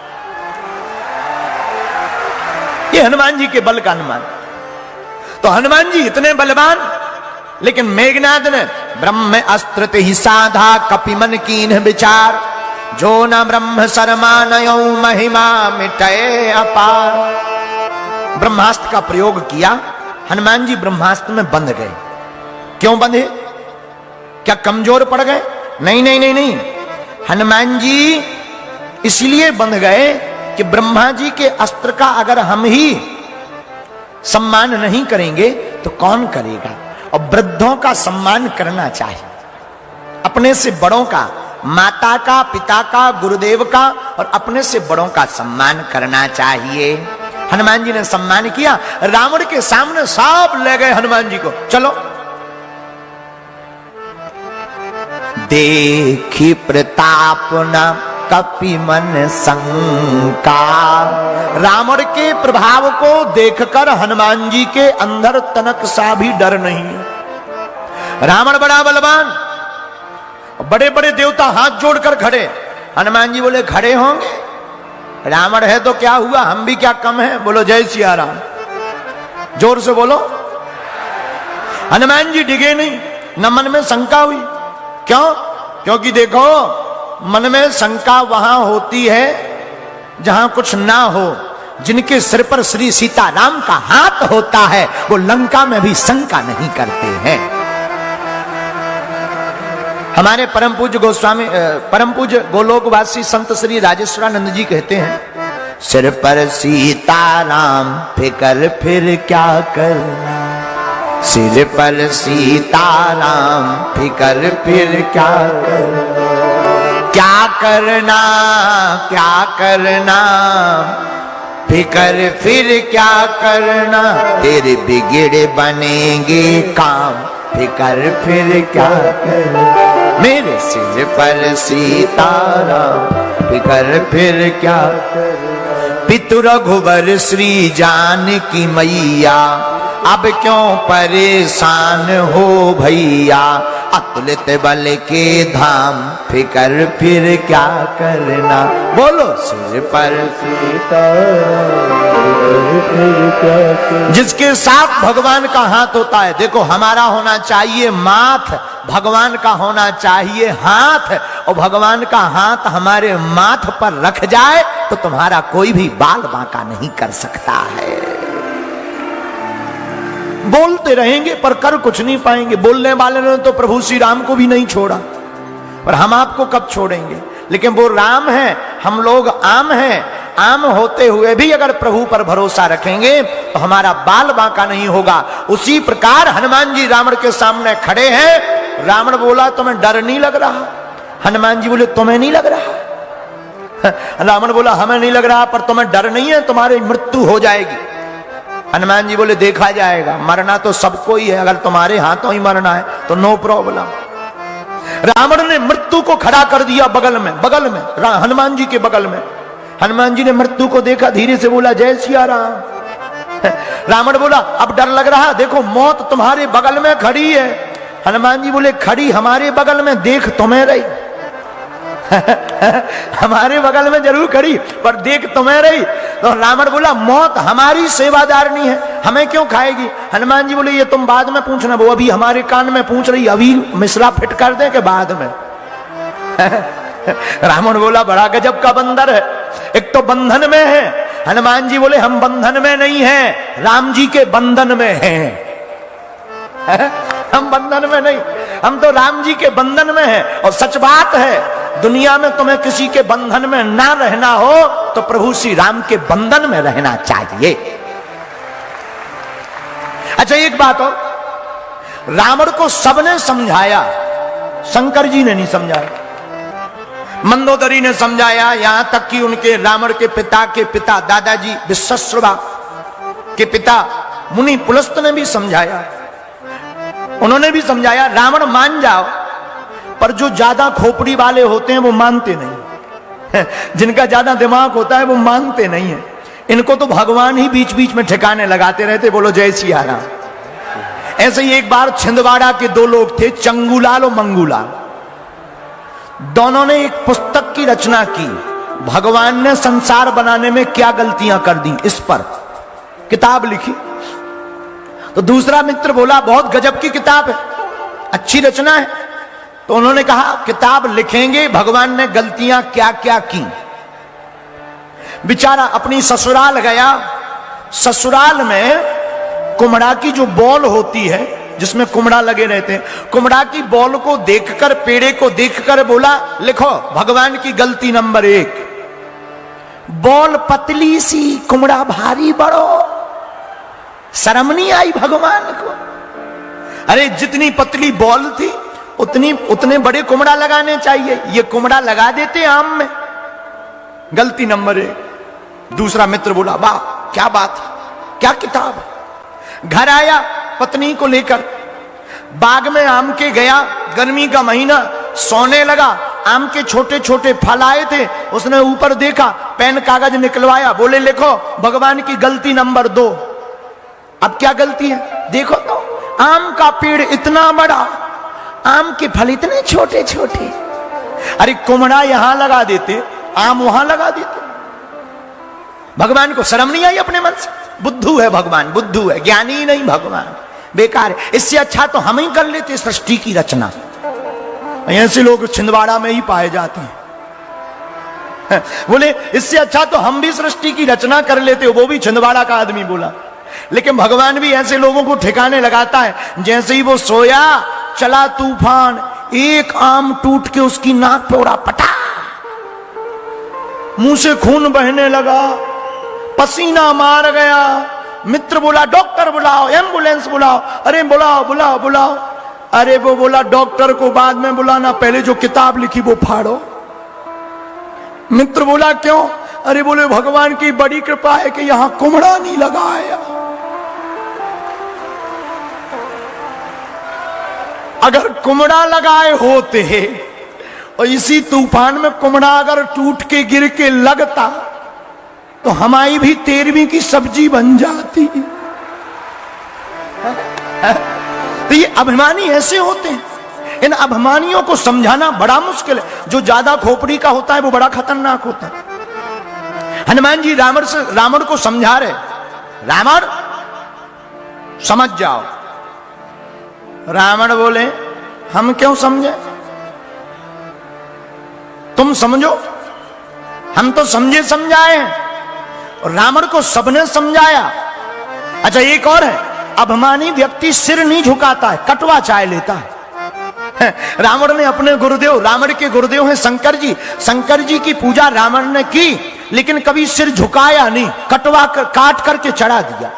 ये हनुमान जी के बल का अनुमान। तो हनुमान जी इतने बलवान, लेकिन मेघनाद ने ब्रह्म अस्त्र ही साधा कपिमन कीन विचार, जो न ब्रह्म शर्मानयो महिमा मिटय अपार। ब्रह्मास्त्र का प्रयोग किया, हनुमान जी ब्रह्मास्त्र में बंध गए। क्यों बंधे? क्या कमजोर पड़ गए? नहीं नहीं नहीं नहीं, हनुमान जी इसलिए बंध गए कि ब्रह्मा जी के अस्त्र का अगर हम ही सम्मान नहीं करेंगे तो कौन करेगा। और वृद्धों का सम्मान करना चाहिए, अपने से बड़ों का, माता का, पिता का, गुरुदेव का और अपने से बड़ों का सम्मान करना चाहिए। हनुमान जी ने सम्मान किया। रावण के सामने सब ले गए हनुमान जी को, चलो। देखी प्रताप न कपि मन शंका, रावण के प्रभाव को देखकर हनुमान जी के अंदर तनक सा भी डर नहीं है। रावण बड़ा बलवान, बड़े बड़े देवता हाथ जोड़कर खड़े। हनुमान जी बोले खड़े होंगे, रावण है तो क्या हुआ, हम भी क्या कम है। बोलो जय सिया राम, जोर से बोलो। हनुमान जी डिगे नहीं, न मन में शंका हुई। क्यों? क्योंकि देखो, मन में शंका वहां होती है जहां कुछ ना हो। जिनके सिर पर श्री सीताराम का हाथ होता है वो लंका में भी शंका नहीं करते हैं। हमारे परम पूज्य गोस्वामी, परम पूज्य गोलोकवासी संत श्री राजेश्वरानंद जी कहते हैं, सिर पर सीताराम फिकर फिर क्या करना, सिर पर सीताराम फिकर फिर क्या करना, क्या करना क्या करना, फिकर फिर क्या करना, तेरे बिगड़े बनेंगे काम, फिकर फिर क्या करना, मेरे सिर पर सीताराम फिकर फिर क्या करना। पितु रघुवर श्री जानकी मैया, अब क्यों परेशान हो भैया, अतुलित बल के धाम फिकर फिर क्या करना। बोलो सिर पर सीताराम। जिसके साथ भगवान का हाथ होता है, देखो हमारा होना चाहिए माथ, भगवान का होना चाहिए हाथ, और भगवान का हाथ हमारे माथ पर रख जाए तो तुम्हारा कोई भी बाल बांका नहीं कर सकता है। बोलते रहेंगे पर कर कुछ नहीं पाएंगे। बोलने वाले ने तो प्रभु श्री राम को भी नहीं छोड़ा, पर हम आपको कब छोड़ेंगे। लेकिन वो राम है, हम लोग आम हैं। आम होते हुए भी अगर प्रभु पर भरोसा रखेंगे तो हमारा बाल बांका नहीं होगा। उसी प्रकार हनुमान जी रावण के सामने खड़े हैं। रावण बोला तुम्हें डर नहीं लग रहा? हनुमान जी बोले तुम्हें नहीं लग रहा? रावण बोला हमें नहीं लग रहा, पर तुम्हें डर नहीं है, तुम्हारी मृत्यु हो जाएगी। हनुमान जी बोले देखा जाएगा, मरना तो सबको ही है, अगर तुम्हारे हाथों ही मरना है तो नो प्रॉब्लम। रावण ने मृत्यु को खड़ा कर दिया बगल में, हनुमान जी के बगल में। हनुमान जी ने मृत्यु को देखा, धीरे से बोला जय सिया राम। रावण बोला अब डर लग रहा, देखो मौत तुम्हारे बगल में खड़ी है। हनुमान जी बोले खड़ी हमारे बगल में, देख तुम्हें रही। हमारे बगल में जरूर खड़ी पर देख तुम्हें रही। तो रावण बोला मौत हमारी सेवादारनी है, हमें क्यों खाएगी। हनुमान जी बोले ये तुम बाद में पूछना, वो अभी हमारे कान में पूछ रही, अभी मिश्रा फिट कर दे के बाद में। रावण बोला बड़ा गजब का बंदर है, एक तो बंधन में है हनुमान जी बोले हम बंधन में नहीं हैं, राम जी के बंधन में हैं। हम बंधन में नहीं, हम तो राम जी के बंधन में हैं। और सच बात है, दुनिया में तुम्हें किसी के बंधन में ना रहना हो तो प्रभु श्री राम के बंधन में रहना चाहिए। अच्छा एक बात हो, रावण को सबने समझाया, शंकर जी ने नहीं समझाया, मंदोदरी ने समझाया, यहां तक कि उनके रावण के पिता दादाजी विश्वासवा के पिता मुनि पुलस्त ने भी समझाया। उन्होंने भी समझाया रावण मान जाओ, पर जो ज्यादा खोपड़ी वाले होते हैं वो मानते नहीं। जिनका ज्यादा दिमाग होता है वो मानते नहीं है। इनको तो भगवान ही बीच बीच में ठिकाने लगाते रहते, बोलो जय सिया राम। ऐसे ही एक बार छिंदवाड़ा के दो लोग थे, चंगूलाल और मंगूलाल। दोनों ने एक पुस्तक की रचना की, भगवान ने संसार बनाने में क्या गलतियां कर दी, इस पर किताब लिखी। तो दूसरा मित्र बोला बहुत गजब की किताब है, अच्छी रचना है। तो उन्होंने कहा किताब लिखेंगे भगवान ने गलतियां क्या क्या की। बेचारा अपनी ससुराल गया, ससुराल में कुमड़ा की जो बॉल होती है जिसमें कुमड़ा लगे रहते हैं, कुमड़ा की बॉल को देखकर, पेड़े को देखकर बोला लिखो भगवान की गलती नंबर 1, बॉल पतली सी कुमड़ा भारी बड़ो। शर्म नहीं आई भगवान को? अरे जितनी पतली बॉल थी उतने बड़े कुमड़ा लगाने चाहिए, ये कुमड़ा लगा देते आम में। गलती नंबर 1। दूसरा मित्र बोला वाह क्या बात, क्या किताब। घर आया पत्नी को लेकर, बाग में आम के गया, गर्मी का महीना, सोने लगा। आम के छोटे छोटे फल आए थे, उसने ऊपर देखा, पेन कागज निकलवाया, बोले लिखो भगवान की गलती नंबर 2। अब क्या गलती है देखो तो, आम का पेड़ इतना बड़ा, आम के फल इतने छोटे छोटे। अरे कुमड़ा यहां लगा देते, आम वहां लगा देते। भगवान को शर्म नहीं आई अपने मन से? बुद्धू है भगवान, बुद्धू है, ज्ञानी नहीं भगवान, बेकार है। इससे अच्छा तो हम ही कर लेते सृष्टि की रचना। ऐसे लोग छिंदवाड़ा में ही पाए जाते हैं। बोले इससे अच्छा तो हम भी सृष्टि की रचना कर लेते, वो भी छिंदवाड़ा का आदमी बोला। लेकिन भगवान भी ऐसे लोगों को ठिकाने लगाता है। जैसे ही वो सोया, चला तूफान, एक आम टूट के उसकी नाक पे उड़ा, पटा, मुंह से खून बहने लगा, पसीना मार गया। मित्र बोला डॉक्टर बुलाओ, एम्बुलेंस बुलाओ। अरे बुलाओ बुलाओ बुलाओ। अरे वो बोला डॉक्टर को बाद में बुलाना, पहले जो किताब लिखी वो फाड़ो। मित्र बोला क्यों? अरे बोले भगवान की बड़ी कृपा है कि यहां कुमड़ा नहीं लगाया, अगर कुमड़ा लगाए होते और इसी तूफान में कुमड़ा अगर टूट के गिर के लगता तो हमारी भी 13वीं की सब्जी बन जाती। तो ये अभिमानी ऐसे होते हैं, इन अभिमानियों को समझाना बड़ा मुश्किल है। जो ज्यादा खोपड़ी का होता है वो बड़ा खतरनाक होता है। हनुमान जी रावण को समझा रहे, रावण समझ जाओ। रावण बोले हम क्यों समझे, तुम समझो, हम तो समझे समझाए हैं। और रावण को सबने समझाया। अच्छा एक और है, अभिमानी व्यक्ति सिर नहीं झुकाता है, कटवा चाय लेता है। रावण ने अपने गुरुदेव, रावण के गुरुदेव हैं शंकर जी, शंकर जी की पूजा रावण ने की, लेकिन कभी सिर झुकाया नहीं, कटवा कर, काट करके चढ़ा दिया,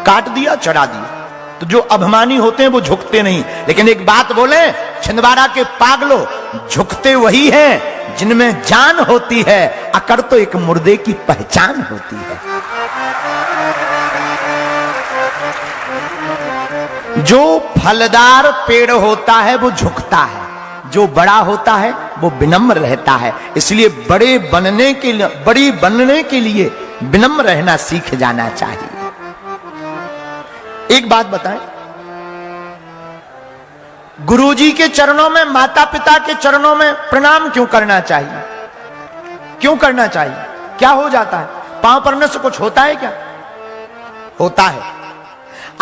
काट दिया चढ़ा दिया। तो जो अभिमानी होते हैं वो झुकते नहीं। लेकिन एक बात बोले छिंदवाड़ा के पागलों, झुकते वही हैं जिनमें जान होती है, अकड़ तो एक मुर्दे की पहचान होती है। जो फलदार पेड़ होता है वो झुकता है, जो बड़ा होता है वो विनम्र रहता है। इसलिए बड़ी बनने के लिए विनम्र रहना सीख जाना चाहिए। एक बात बताएं, गुरुजी के चरणों में, माता पिता के चरणों में प्रणाम क्यों करना चाहिए? क्यों करना चाहिए? क्या हो जाता है? पांव पड़ने से कुछ होता है क्या? होता है।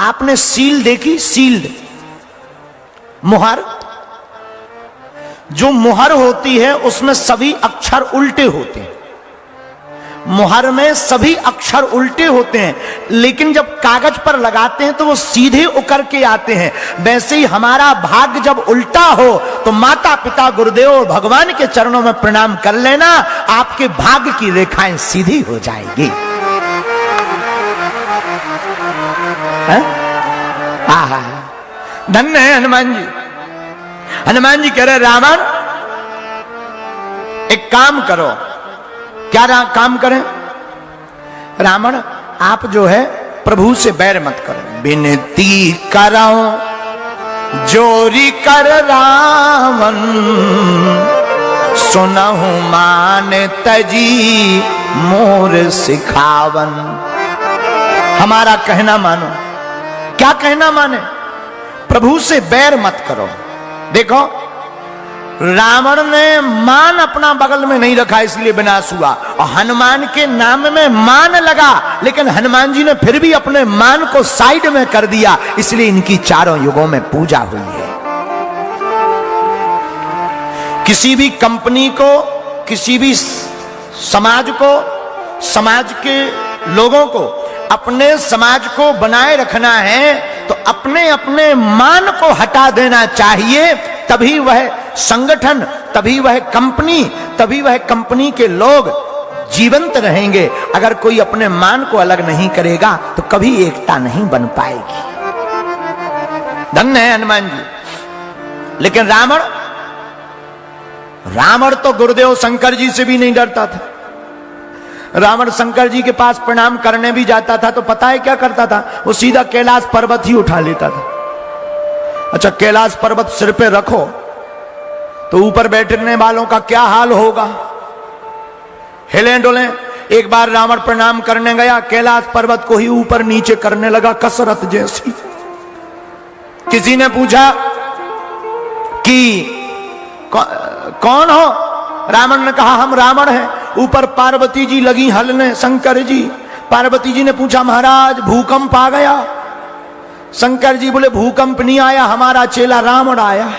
आपने सील देखी? सील्ड मुहर, जो मुहर होती है उसमें सभी अक्षर उल्टे होते हैं। मुहर में सभी अक्षर उल्टे होते हैं, लेकिन जब कागज पर लगाते हैं तो वो सीधे उकर के आते हैं। वैसे ही हमारा भाग्य जब उल्टा हो तो माता पिता गुरुदेव और भगवान के चरणों में प्रणाम कर लेना, आपके भाग्य की रेखाएं सीधी हो जाएगी। धन्य है हनुमान जी। हनुमान जी कह रहे रावण एक काम करो। क्या काम करें? रावण आप जो है प्रभु से बैर मत करो। विनती करो जोरी कर रावण, सुनहु मान तजी मोर सिखावन। हमारा कहना मानो। क्या कहना माने? प्रभु से बैर मत करो। देखो रावण ने मान अपना बगल में नहीं रखा इसलिए विनाश हुआ, और हनुमान के नाम में मान लगा, लेकिन हनुमान जी ने फिर भी अपने मान को साइड में कर दिया, इसलिए इनकी चारों युगों में पूजा हुई है। किसी भी कंपनी को, किसी भी समाज को, समाज के लोगों को अपने समाज को बनाए रखना है तो अपने अपने मान को हटा देना चाहिए, तभी वह संगठन, तभी वह कंपनी, तभी वह कंपनी के लोग जीवंत रहेंगे। अगर कोई अपने मान को अलग नहीं करेगा तो कभी एकता नहीं बन पाएगी। धन्य है हनुमान जी। लेकिन रावण तो गुरुदेव शंकर जी से भी नहीं डरता था। रावण शंकर जी के पास प्रणाम करने भी जाता था तो पता है क्या करता था? वो सीधा कैलाश पर्वत ही उठा लेता था। अच्छा, कैलाश पर्वत सिर पे रखो तो ऊपर बैठने वालों का क्या हाल होगा? हिले डोले। एक बार रावण प्रणाम करने गया, कैलाश पर्वत को ही ऊपर नीचे करने लगा कसरत जैसी। किसी ने पूछा कि कौन हो? रावण ने कहा हम रावण हैं। ऊपर पार्वती जी लगी हलने, शंकर जी। पार्वती जी ने पूछा महाराज भूकंप आ गया? शंकर जी बोले भूकंप नहीं आया, हमारा चेला रावण आया है।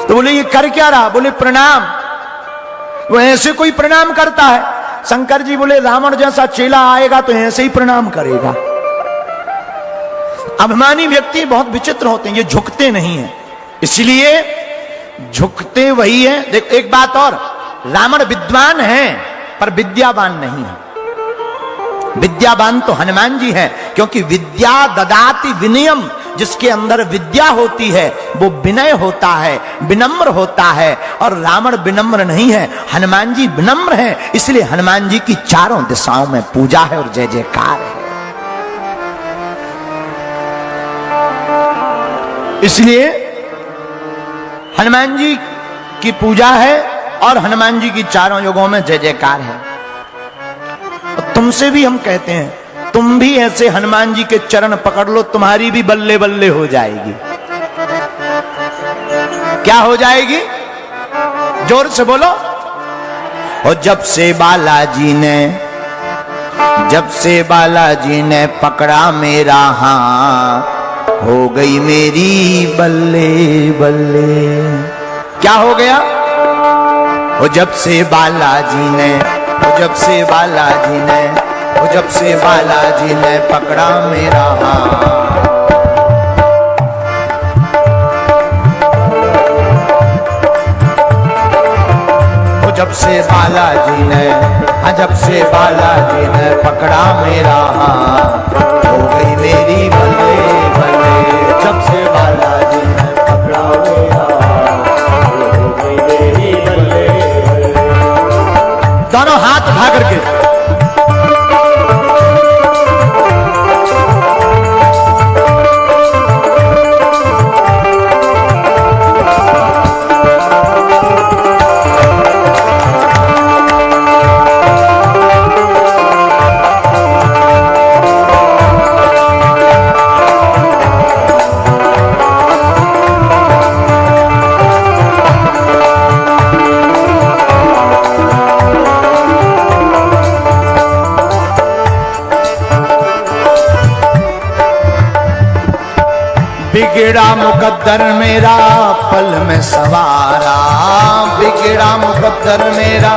तो बोले ये कर क्या रहा? बोले प्रणाम। वो ऐसे कोई प्रणाम करता है? शंकर जी बोले रावण जैसा चेला आएगा तो ऐसे ही प्रणाम करेगा। अभिमानी व्यक्ति बहुत विचित्र होते हैं, ये झुकते नहीं है, इसलिए झुकते वही है। देख एक बात और, रावण विद्वान है पर विद्यावान नहीं है। विद्यावान तो हनुमान जी हैं, क्योंकि विद्या ददाति विनयम, जिसके अंदर विद्या होती है वो विनय होता है, विनम्र होता है। और रावण विनम्र नहीं है, हनुमान जी विनम्र हैं, इसलिए हनुमान जी की चारों दिशाओं में पूजा है और जय जयकार है। इसलिए हनुमान जी की पूजा है और हनुमान जी की चारों युगों में जय जयकार है। और तुमसे भी हम कहते हैं, तुम भी ऐसे हनुमान जी के चरण पकड़ लो, तुम्हारी भी बल्ले बल्ले हो जाएगी। क्या हो जाएगी? जोर से बोलो। और जब से बालाजी ने पकड़ा मेरा हाथ, हो गई मेरी बल्ले बल्ले। क्या हो गया? वो जब से बालाजी ने पकड़ा मेरा हाथ, वो जब से बालाजी ने पकड़ा मेरा हाथ, हो गई मेरी बल्ले बल्ले। जब से बालाजी ने पकड़ा मेरा हाथ, हो गई मेरी बल्ले। दोनों हाथ उठा करके बिगड़ा मुकद्दर मेरा पल में सवारा, बिगड़ा मुकद्दर मेरा।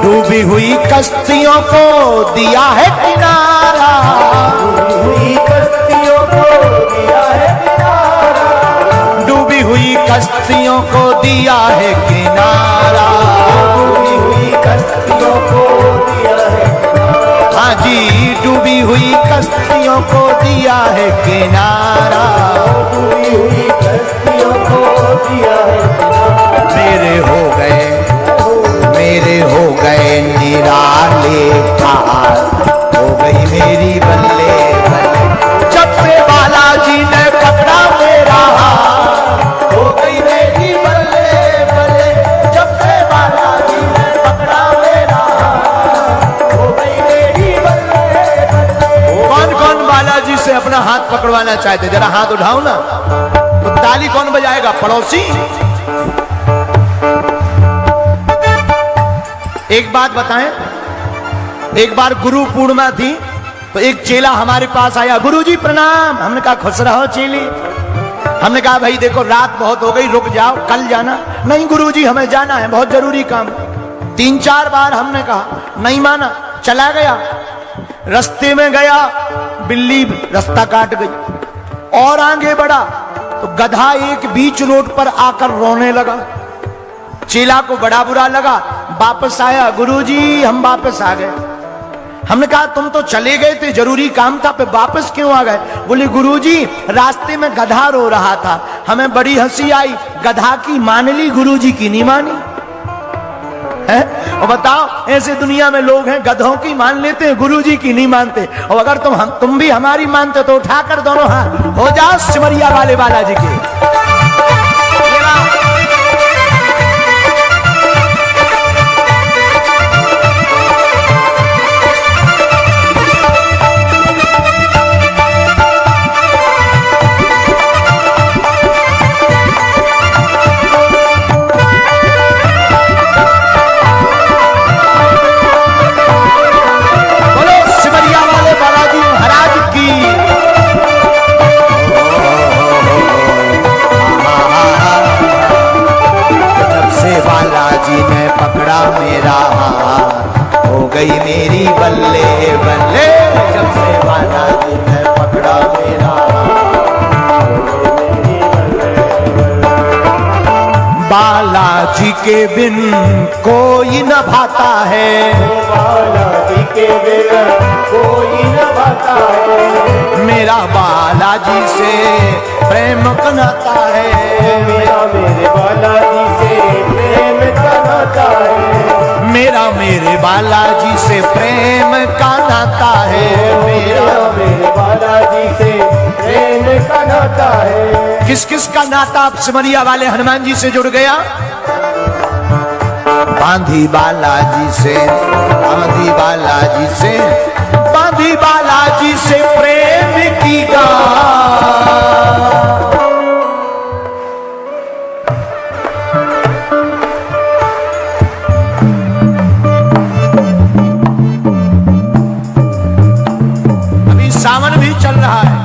डूबी हुई कश्तियों को दिया है किनारा, हुई कश्तियों को दिया है किनारा, डूबी हुई कश्तियों को दिया है किनारा, डूबी हुई कश्तियों को दिया है किनारा। हाँ जी, डूबी हुई कश्तियों को दिया है किनारा, डूबी हुई कश्तियों को दिया है किनारा। मेरे हो गए निराले हार, हो गई मेरी बल्ले बल्ले। जब से बालाजी ने पकड़ा मेरा हाथ, हो गई मेरी बल्ले बल्ले। जब से बालाजी ने पकड़ा मेरा हाथ, हो गई मेरी बल्ले बल्ले। कौन कौन बालाजी से अपना हाथ पकड़वाना चाहते, जरा हाथ उठाओ ना। तो ताली कौन बजाएगा? पड़ोसी। एक बात बताएं, एक बार गुरु पूर्णिमा थी तो एक चेला हमारे पास आया, गुरुजी प्रणाम। हमने कहा खुश रहो चेली। हमने कहा भाई देखो रात बहुत हो गई, रुक जाओ, कल जाना। नहीं गुरुजी हमें जाना है, बहुत जरूरी काम। 3-4 बार हमने कहा, नहीं माना, चला गया। रास्ते में गया, बिल्ली रास्ता काट गई और आगे बढ़ा तो गधा एक बीच रोड पर आकर रोने लगा। चेला को बड़ा बुरा लगा, वापस आया, गुरुजी हम वापस आ गए। हमने कहा तुम तो चले गए थे, जरूरी काम था, पे वापस क्यों आ गए? बोले गुरुजी रास्ते में गधा रो रहा था, हमें बड़ी हंसी आई, गधा की मान ली, गुरुजी की नहीं मानी है। और बताओ ऐसे दुनिया में लोग हैं, गधों की मान लेते हैं, गुरुजी की नहीं मानते। और अगर तुम भी हमारी मानते तो उठाकर दोनों हाथ हो जाओ सिमरिया वाले बालाजी के। मेरा हाथ, हो गई मेरी बल्ले बल्ले। जब से बालाजी ने पकड़ा मेरा हाथ, बालाजी के बिन कोई न भाता है, बालाजी के बिन कोई न भाता है। मेरा बालाजी से प्रेम का नाता है, मेरा मेरे बालाजी से प्रेम का नाता है, मेरा मेरे बालाजी से प्रेम का नाता है, मेरा मेरे बालाजी से प्रेम का नाता है। किस किस का नाता अब सिमरिया वाले हनुमान जी से जुड़ गया? बांधी बालाजी से, बांधी बालाजी से, बांधी बालाजी से प्रेम की गान। अभी सावन भी चल रहा है,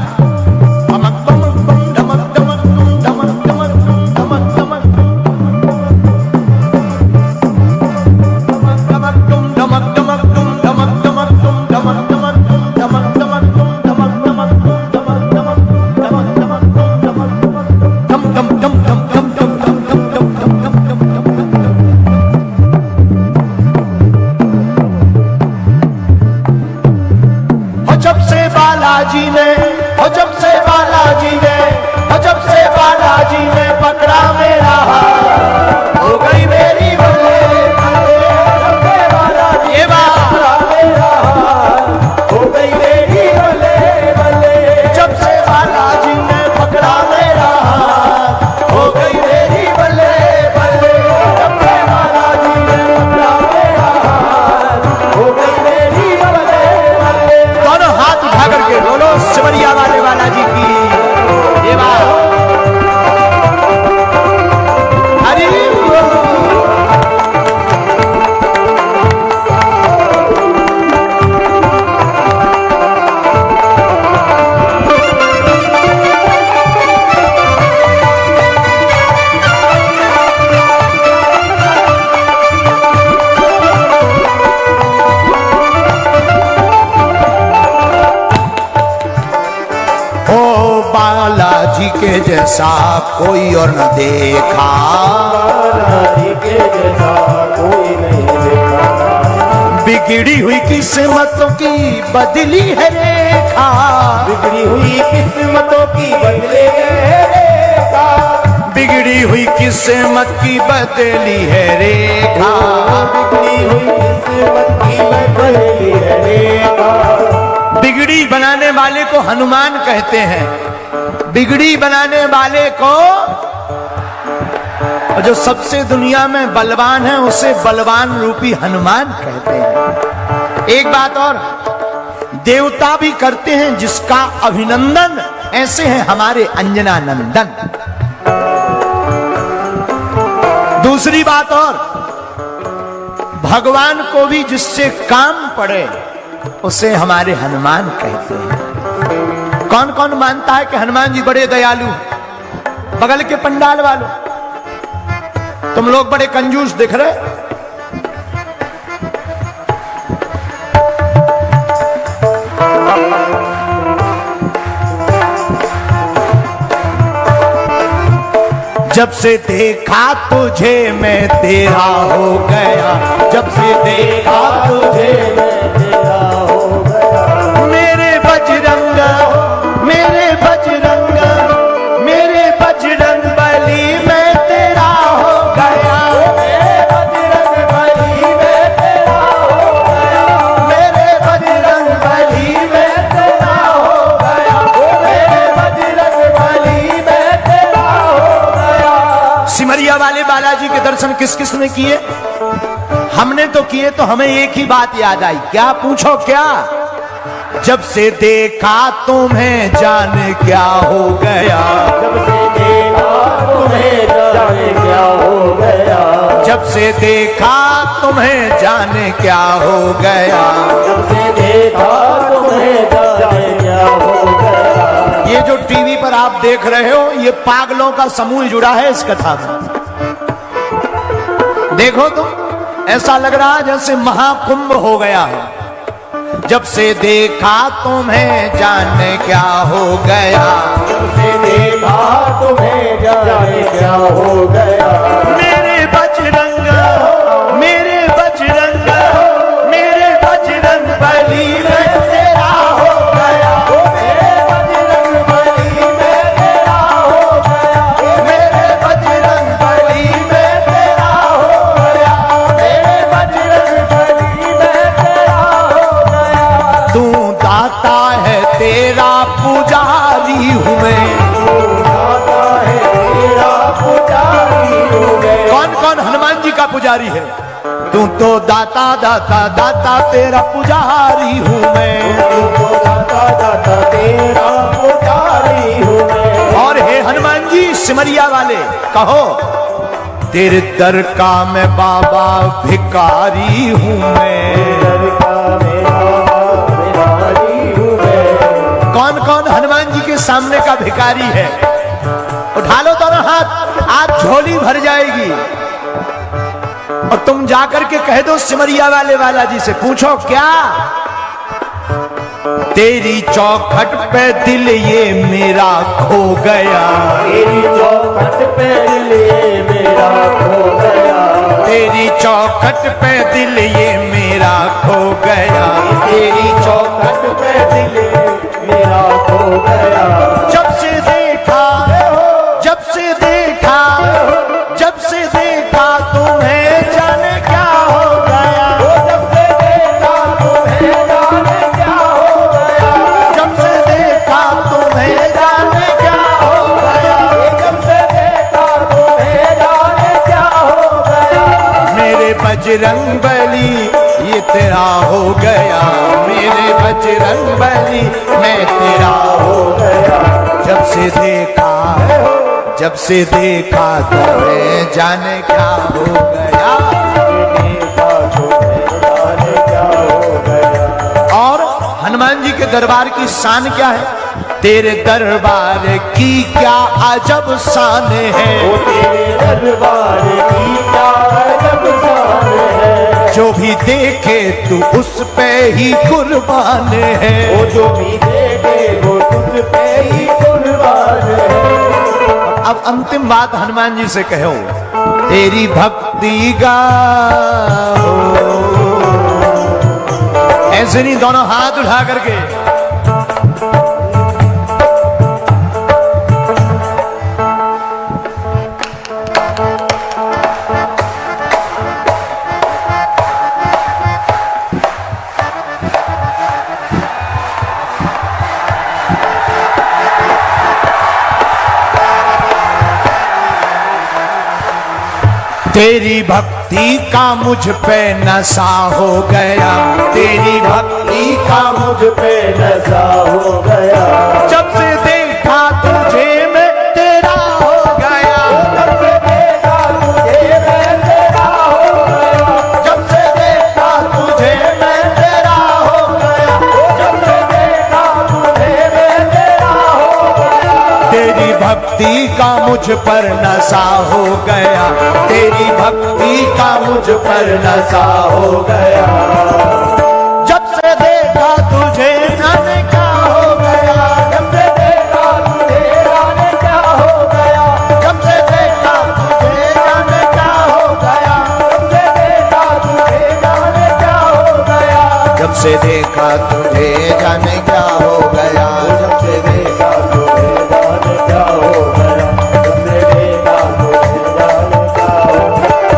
बालाजी ने, और जब से बालाजी ने, और जब से बालाजी ने पकड़ा मेरा हाथ, हो गई मेरी बल्ले बल्ले। जब से बालाजी ने पकड़ा मेरा हाथ, हो गई मेरी बल्ले बल्ले। जब से बालाजी ने पकड़ा मेरा हाथ, हो गई मेरी बल्ले बल्ले। जब से बालाजी ने पकड़ा मेरा हाथ, हो गई मेरी बल्ले बल्ले। दोनों हाथ उठा करके बोलो सिमरिया जी के जैसा कोई और न देखा, बाला जी के जैसा कोई नहीं देखा। बिगड़ी हुई किस्मतों की बदली है रेखा, बिगड़ी हुई किस्मतों की बदले रेखा, बिगड़ी हुई किस्मत की बदली है रेखा, बिगड़ी हुई किस्मत की बदली है रेखा। बिगड़ी बनाने वाले को हनुमान कहते हैं, बिगड़ी बनाने वाले को, और जो सबसे दुनिया में बलवान है उसे बलवान रूपी हनुमान कहते हैं। एक बात और, देवता भी करते हैं जिसका अभिनंदन, ऐसे हैं हमारे अंजना नंदन। दूसरी बात और, भगवान को भी जिससे काम पड़े उसे हमारे हनुमान कहते हैं। कौन कौन मानता है कि हनुमान जी बड़े दयालु? बगल के पंडाल वालों, तुम लोग बड़े कंजूस दिख रहे। जब से देखा तुझे मैं तेरा हो गया, जब से देखा तुझे मैं तेरा हो गया। मेरे बजरंग, मेरे बजरंग, मेरे बजरंग बली मैं तेरा हो गया। मेरे बजरंग बली मैं तेरा हो गया, मेरे बजरंग बली मैं तेरा हो गया, मेरे बजरंग बली मैं तेरा हो गया। सिमरिया वाले बालाजी के दर्शन किस किस ने किए? हमने तो किए, तो हमें एक ही बात याद आई। क्या? पूछो क्या? जब से देखा तुम्हें जाने क्या हो गया, जब से देखा तुम्हें जाने क्या हो गया, जब से देखा तुम्हें जाने क्या हो गया, जब से देखा तुम्हें जाने क्या हो गया। ये जो टीवी पर आप देख रहे हो, ये पागलों का समूह जुड़ा है इस कथा में। देखो तुम, ऐसा लग रहा है जैसे महाकुंभ हो गया है। जब से देखा तुम्हें जाने क्या हो गया, जब से देखा तुम्हें जाने क्या हो गया। मेरे बजरंग, मेरे बजरंग, मेरे बजरंग बली मैं तेरा हो गया, मेरे बजरंग बली मैं तेरा हो गया, मेरे बजरंग बली मैं तेरा हो गया, मेरे बजरंग बली मैं तेरा हो गया। तू दाता है तेरा पुजारी हूँ मैं। दाता है तेरा पुजारी हूँ मैं। कौन कौन हनुमान जी का पुजारी है? तू तो दाता दाता दाता तेरा पुजारी हूँ मैं। तुमको दाता दाता तेरा पुजारी हूँ मैं। और हे हनुमान जी सिमरिया वाले, कहो तेरे दर का मैं बाबा भिखारी हूँ मैं। दर का मेरा भिखारी हूँ मैं। कौन कौन हनुमान जी के सामने का भिखारी है? उठा लो दोनों हाथ, आज झोली भर जाएगी। और तुम जाकर के कह दो सिमरिया वाले बालाजी से, पूछो क्या? तेरी चौखट पे दिल ये मेरा खो गया, तेरी चौखट पे दिल ये मेरा खो गया, तेरी चौखट पे दिल ये मेरा खो गया, तेरी चौखट पे दिल मेरा खो गया। जब से देखा, जब से देखा, जब से देखा तुम्हें जाने क्या हो गया, जब से देखा तुम्हें जाने क्या हो गया, जब से देखा तुम्हें जाने क्या हो गया, जब से देखा तुम्हें जाने क्या हो गया। मेरे बजरंग बली ये तेरा हो गया, मेरे बजरंग बली मैं तेरा हो गया। जब से देखा, जब से देखा तुम्हें जाने क्या हो गया, देखा तुम्हें जाने क्या हो गया। और हनुमान जी के दरबार की शान क्या है? तेरे दरबार की क्या अजब शान है, वो तेरे दरबार की क्या अजब शान है। जो भी देखे तू उस पे ही कुर्बान है, वो जो भी देखे वो तुझ पे ही कुर्बान है। अंतिम बात हनुमान जी से कहो, तेरी भक्ति गाओ। ऐसे नहीं, दोनों हाथ उठा करके। तेरी भक्ति का मुझ पे नशा हो गया, तेरी भक्ति का मुझ पे नशा हो गया। जब से देखा तुझे मैं तेरा हो गया, जब से देखा तुझे मैं तेरा हो गया, जब से देखा तुझे मैं तेरा हो गया, जब से देखा तुझे मैं तेरा हो गया। तेरी भक्ति का मुझ पर नशा हो गया, तेरी भक्ति का मुझ पर नशा हो गया। जब से देखा तुझे जाने क्या हो गया, जब से देखा तुझे जाने क्या हो गया, जब से देखा तुझे जाने क्या हो गया, जब से देखा तुझे जाने क्या हो गया, जब से देखा तुझे जाने क्या हो गया, जब से देखा तुझे जाने क्या हो गया, जब से देखा तुझे जाने क्या हो गया।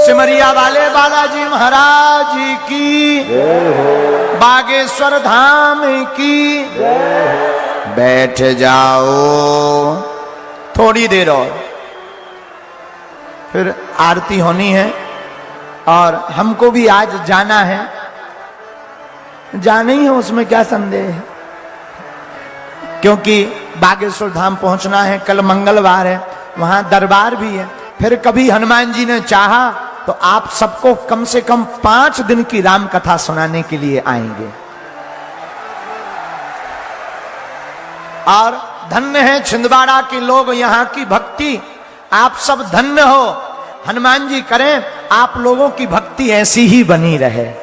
सिमरिया वाले बालाजी महाराज की, बागेश्वर धाम की। बैठ जाओ थोड़ी देर और, फिर आरती होनी है और हमको भी आज जाना है। जाना ही है, उसमें क्या संदेह है, क्योंकि बागेश्वर धाम पहुंचना है। कल मंगलवार है, वहां दरबार भी है। फिर कभी हनुमान जी ने चाहा तो आप सबको कम से कम 5 दिन की राम कथा सुनाने के लिए आएंगे। और धन्य है छिंदवाड़ा के लोग, यहाँ की भक्ति, आप सब धन्य हो। हनुमान जी करें आप लोगों की भक्ति ऐसी ही बनी रहे।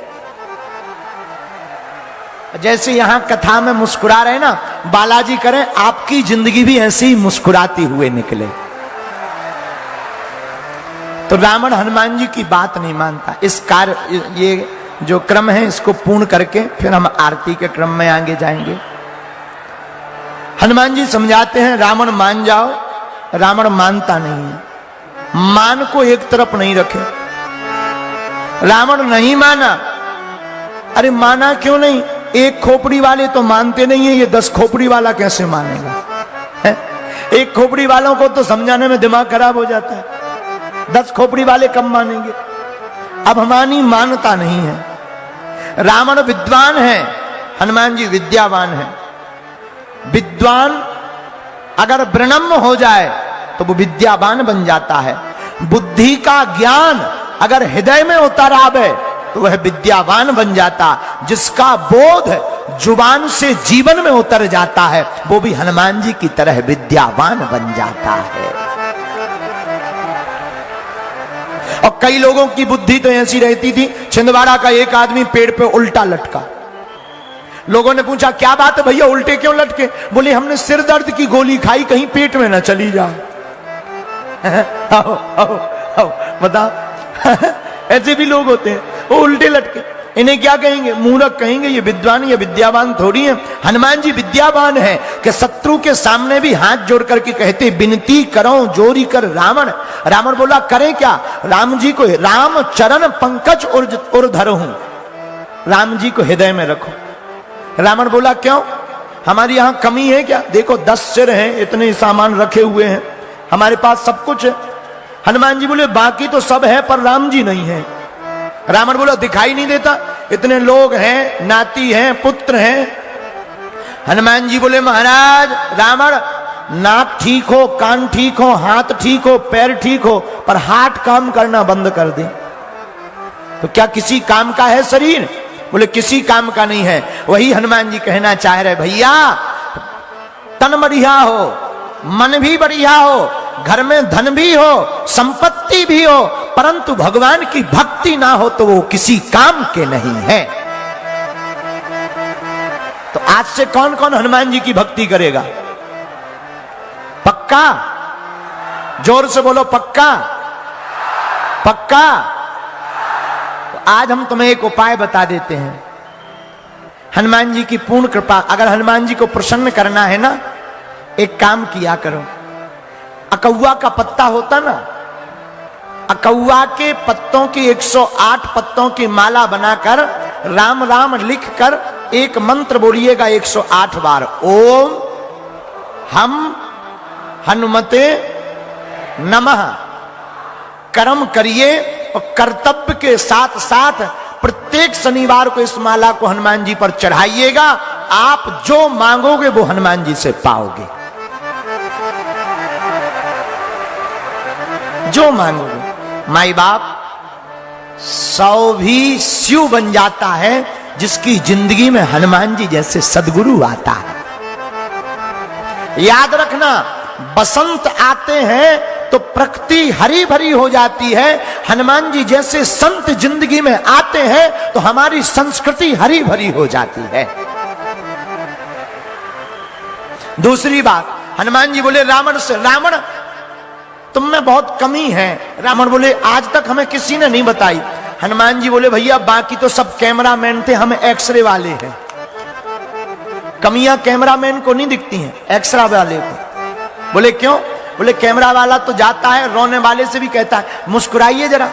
जैसे यहां कथा में मुस्कुरा रहे ना, बालाजी करें आपकी जिंदगी भी ऐसी ही मुस्कुराती हुए निकले। तो रावण हनुमान जी की बात नहीं मानता। इस कार्य, ये जो क्रम है इसको पूर्ण करके फिर हम आरती के क्रम में आगे जाएंगे। हनुमान जी समझाते हैं रावण मान जाओ। रावण मानता नहीं है, मान को एक तरफ नहीं रखे। रावण नहीं माना। अरे माना क्यों नहीं? एक खोपड़ी वाले तो मानते नहीं है, ये 10 खोपड़ी वाला कैसे मानेगा है? एक खोपड़ी वालों को तो समझाने में दिमाग खराब हो जाता है, 10 खोपड़ी वाले कम मानेंगे। अब हनुमान मानता नहीं है। रावण विद्वान है, हनुमान जी विद्यावान है। विद्वान अगर ब्रह्म हो जाए तो वो विद्यावान बन जाता है। बुद्धि का ज्ञान अगर हृदय में उतर आवे तो वह विद्यावान बन जाता। जिसका बोध जुबान से जीवन में उतर जाता है वो भी हनुमान जी की तरह विद्यावान बन जाता है। और कई लोगों की बुद्धि तो ऐसी रहती थी। छिंदवाड़ा का एक आदमी पेड़ पे उल्टा लटका। लोगों ने पूछा क्या बात है भैया, उल्टे क्यों लटके? बोले हमने सिर दर्द की गोली खाई, कहीं पेट में ना चली जाए। आओ आओ आओ बताओ। ऐसे भी लोग होते हैं, वो उल्टे लटके। इन्हें क्या कहेंगे? मूर्ख कहेंगे। ये विद्वान या विद्यावान थोड़ी है। हनुमान जी विद्यावान है कि शत्रु के सामने भी हाथ जोड़ करके कहते विनती करो जोरी कर रावण। रावण बोला करें क्या? राम जी को, राम चरण पंकज उर धरहूं, राम जी को हृदय में रखो। रावण बोला क्यों? हमारी यहां कमी है क्या? देखो 10 सिर हैं, इतने सामान रखे हुए हैं, हमारे पास सब कुछ है। हनुमान जी बोले बाकी तो सब है पर राम जी नहीं है। रावण बोला दिखाई नहीं देता? इतने लोग हैं, नाती हैं, पुत्र हैं। हनुमान जी बोले महाराज रावण, नाक ठीक हो, कान ठीक हो, हाथ ठीक हो, पैर ठीक हो, पर हार्ट काम करना बंद कर दे तो क्या किसी काम का है शरीर? बोले किसी काम का नहीं है। वही हनुमान जी कहना चाह रहे भैया, तन बढ़िया हो, मन भी बढ़िया हो, घर में धन भी हो, संपत्ति भी हो, परंतु भगवान की भक्ति ना हो तो वो किसी काम के नहीं है। तो आज से कौन कौन हनुमान जी की भक्ति करेगा? पक्का? जोर से बोलो पक्का? पक्का? तो आज हम तुम्हें एक उपाय बता देते हैं। हनुमान जी की पूर्ण कृपा, अगर हनुमान जी को प्रसन्न करना है ना, एक काम किया करो। अकौआ का पत्ता होता ना, अकौआ के पत्तों की 108 पत्तों की माला बनाकर राम राम लिखकर एक मंत्र बोलिएगा 108 बार। ओम हम हनुमते नमः। कर्म करिए और कर्तव्य के साथ साथ प्रत्येक शनिवार को इस माला को हनुमान जी पर चढ़ाइएगा। आप जो मांगोगे वो हनुमान जी से पाओगे, जो मांगोगे। माई बाप 100 भी शिव बन जाता है जिसकी जिंदगी में हनुमान जी जैसे सदगुरु आता है। याद रखना, बसंत आते हैं तो प्रकृति हरी भरी हो जाती है। हनुमान जी जैसे संत जिंदगी में आते हैं तो हमारी संस्कृति हरी भरी हो जाती है। दूसरी बात, हनुमान जी बोले रावण से, रावण तुम में बहुत कमी है। रावण बोले आज तक हमें किसी ने नहीं बताई। हनुमान जी बोले भैया बाकी तो सब कैमरामैन थे, हम एक्सरे वाले हैं। कमियां कैमरामैन को नहीं दिखती हैं, एक्सरे वाले को। बोले क्यों? बोले कैमरा वाला तो जाता है, रोने वाले से भी कहता है मुस्कुराइए जरा।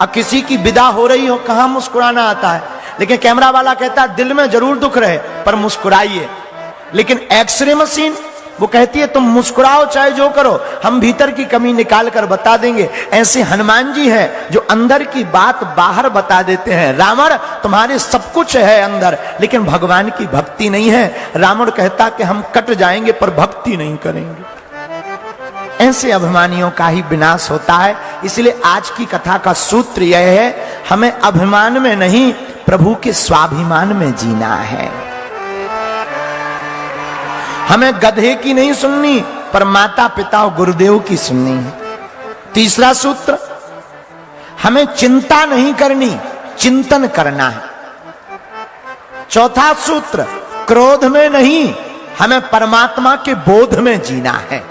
अब किसी की विदा हो रही हो, कहां मुस्कुराना आता है, लेकिन कैमरा वाला कहता है दिल में जरूर दुख रहे पर मुस्कुराइए। लेकिन एक्सरे मशीन वो कहती है तुम मुस्कुराओ चाहे जो करो, हम भीतर की कमी निकाल कर बता देंगे। ऐसे हनुमान जी हैं जो अंदर की बात बाहर बता देते हैं। रावण तुम्हारे सब कुछ है अंदर, लेकिन भगवान की भक्ति नहीं है। रावण कहता कि हम कट जाएंगे पर भक्ति नहीं करेंगे। ऐसे अभिमानियों का ही विनाश होता है। इसलिए आज की कथा का सूत्र यह है, हमें अभिमान में नहीं प्रभु के स्वाभिमान में जीना है। हमें गधे की नहीं सुननी पर माता पिता और गुरुदेव की सुननी है। तीसरा सूत्र, हमें चिंता नहीं करनी, चिंतन करना है। चौथा सूत्र, क्रोध में नहीं, हमें परमात्मा के बोध में जीना है।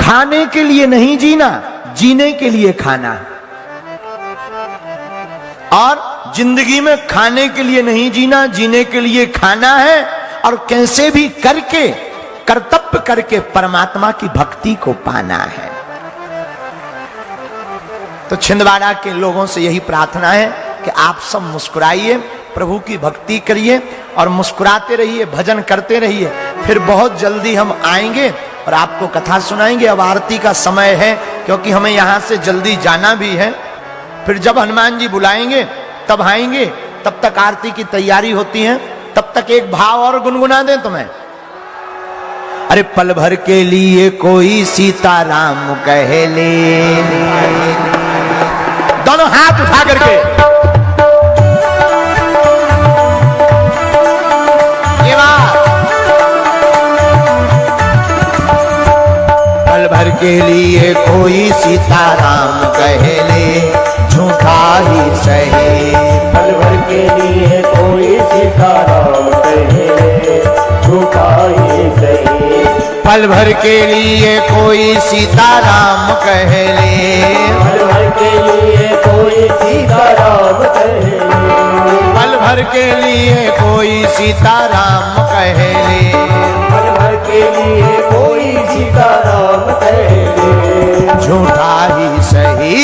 खाने के लिए नहीं जीना, जीने के लिए खाना है। और जिंदगी में खाने के लिए नहीं जीना, जीने के लिए खाना है। और कैसे भी करके, कर्तव्य करके परमात्मा की भक्ति को पाना है। तो छिंदवाड़ा के लोगों से यही प्रार्थना है कि आप सब मुस्कुराइए, प्रभु की भक्ति करिए और मुस्कुराते रहिए, भजन करते रहिए। फिर बहुत जल्दी हम आएंगे और आपको कथा सुनाएंगे। अब आरती का समय है, क्योंकि हमें यहां से जल्दी जाना भी है। फिर जब हनुमान जी बुलाएंगे तब आएंगे। तब तक आरती की तैयारी होती है। तब तक एक भाव और गुनगुना दें तुम्हें। अरे पल भर के लिए कोई सीताराम कह ले, दोनों हाथ उठा करके ये बात। पल भर के लिए कोई सीताराम कह ले, झूठा ही सही। पल भर के लिए कोई सीताराम कहे, झूठा ही सही। पल भर के लिए कोई सीताराम कह ले, पल भर के लिए कोई सीताराम कहे, पल भर के लिए कोई सीताराम कह ले, पल भर के लिए कोई सीताराम कहे। झूठा ही सही।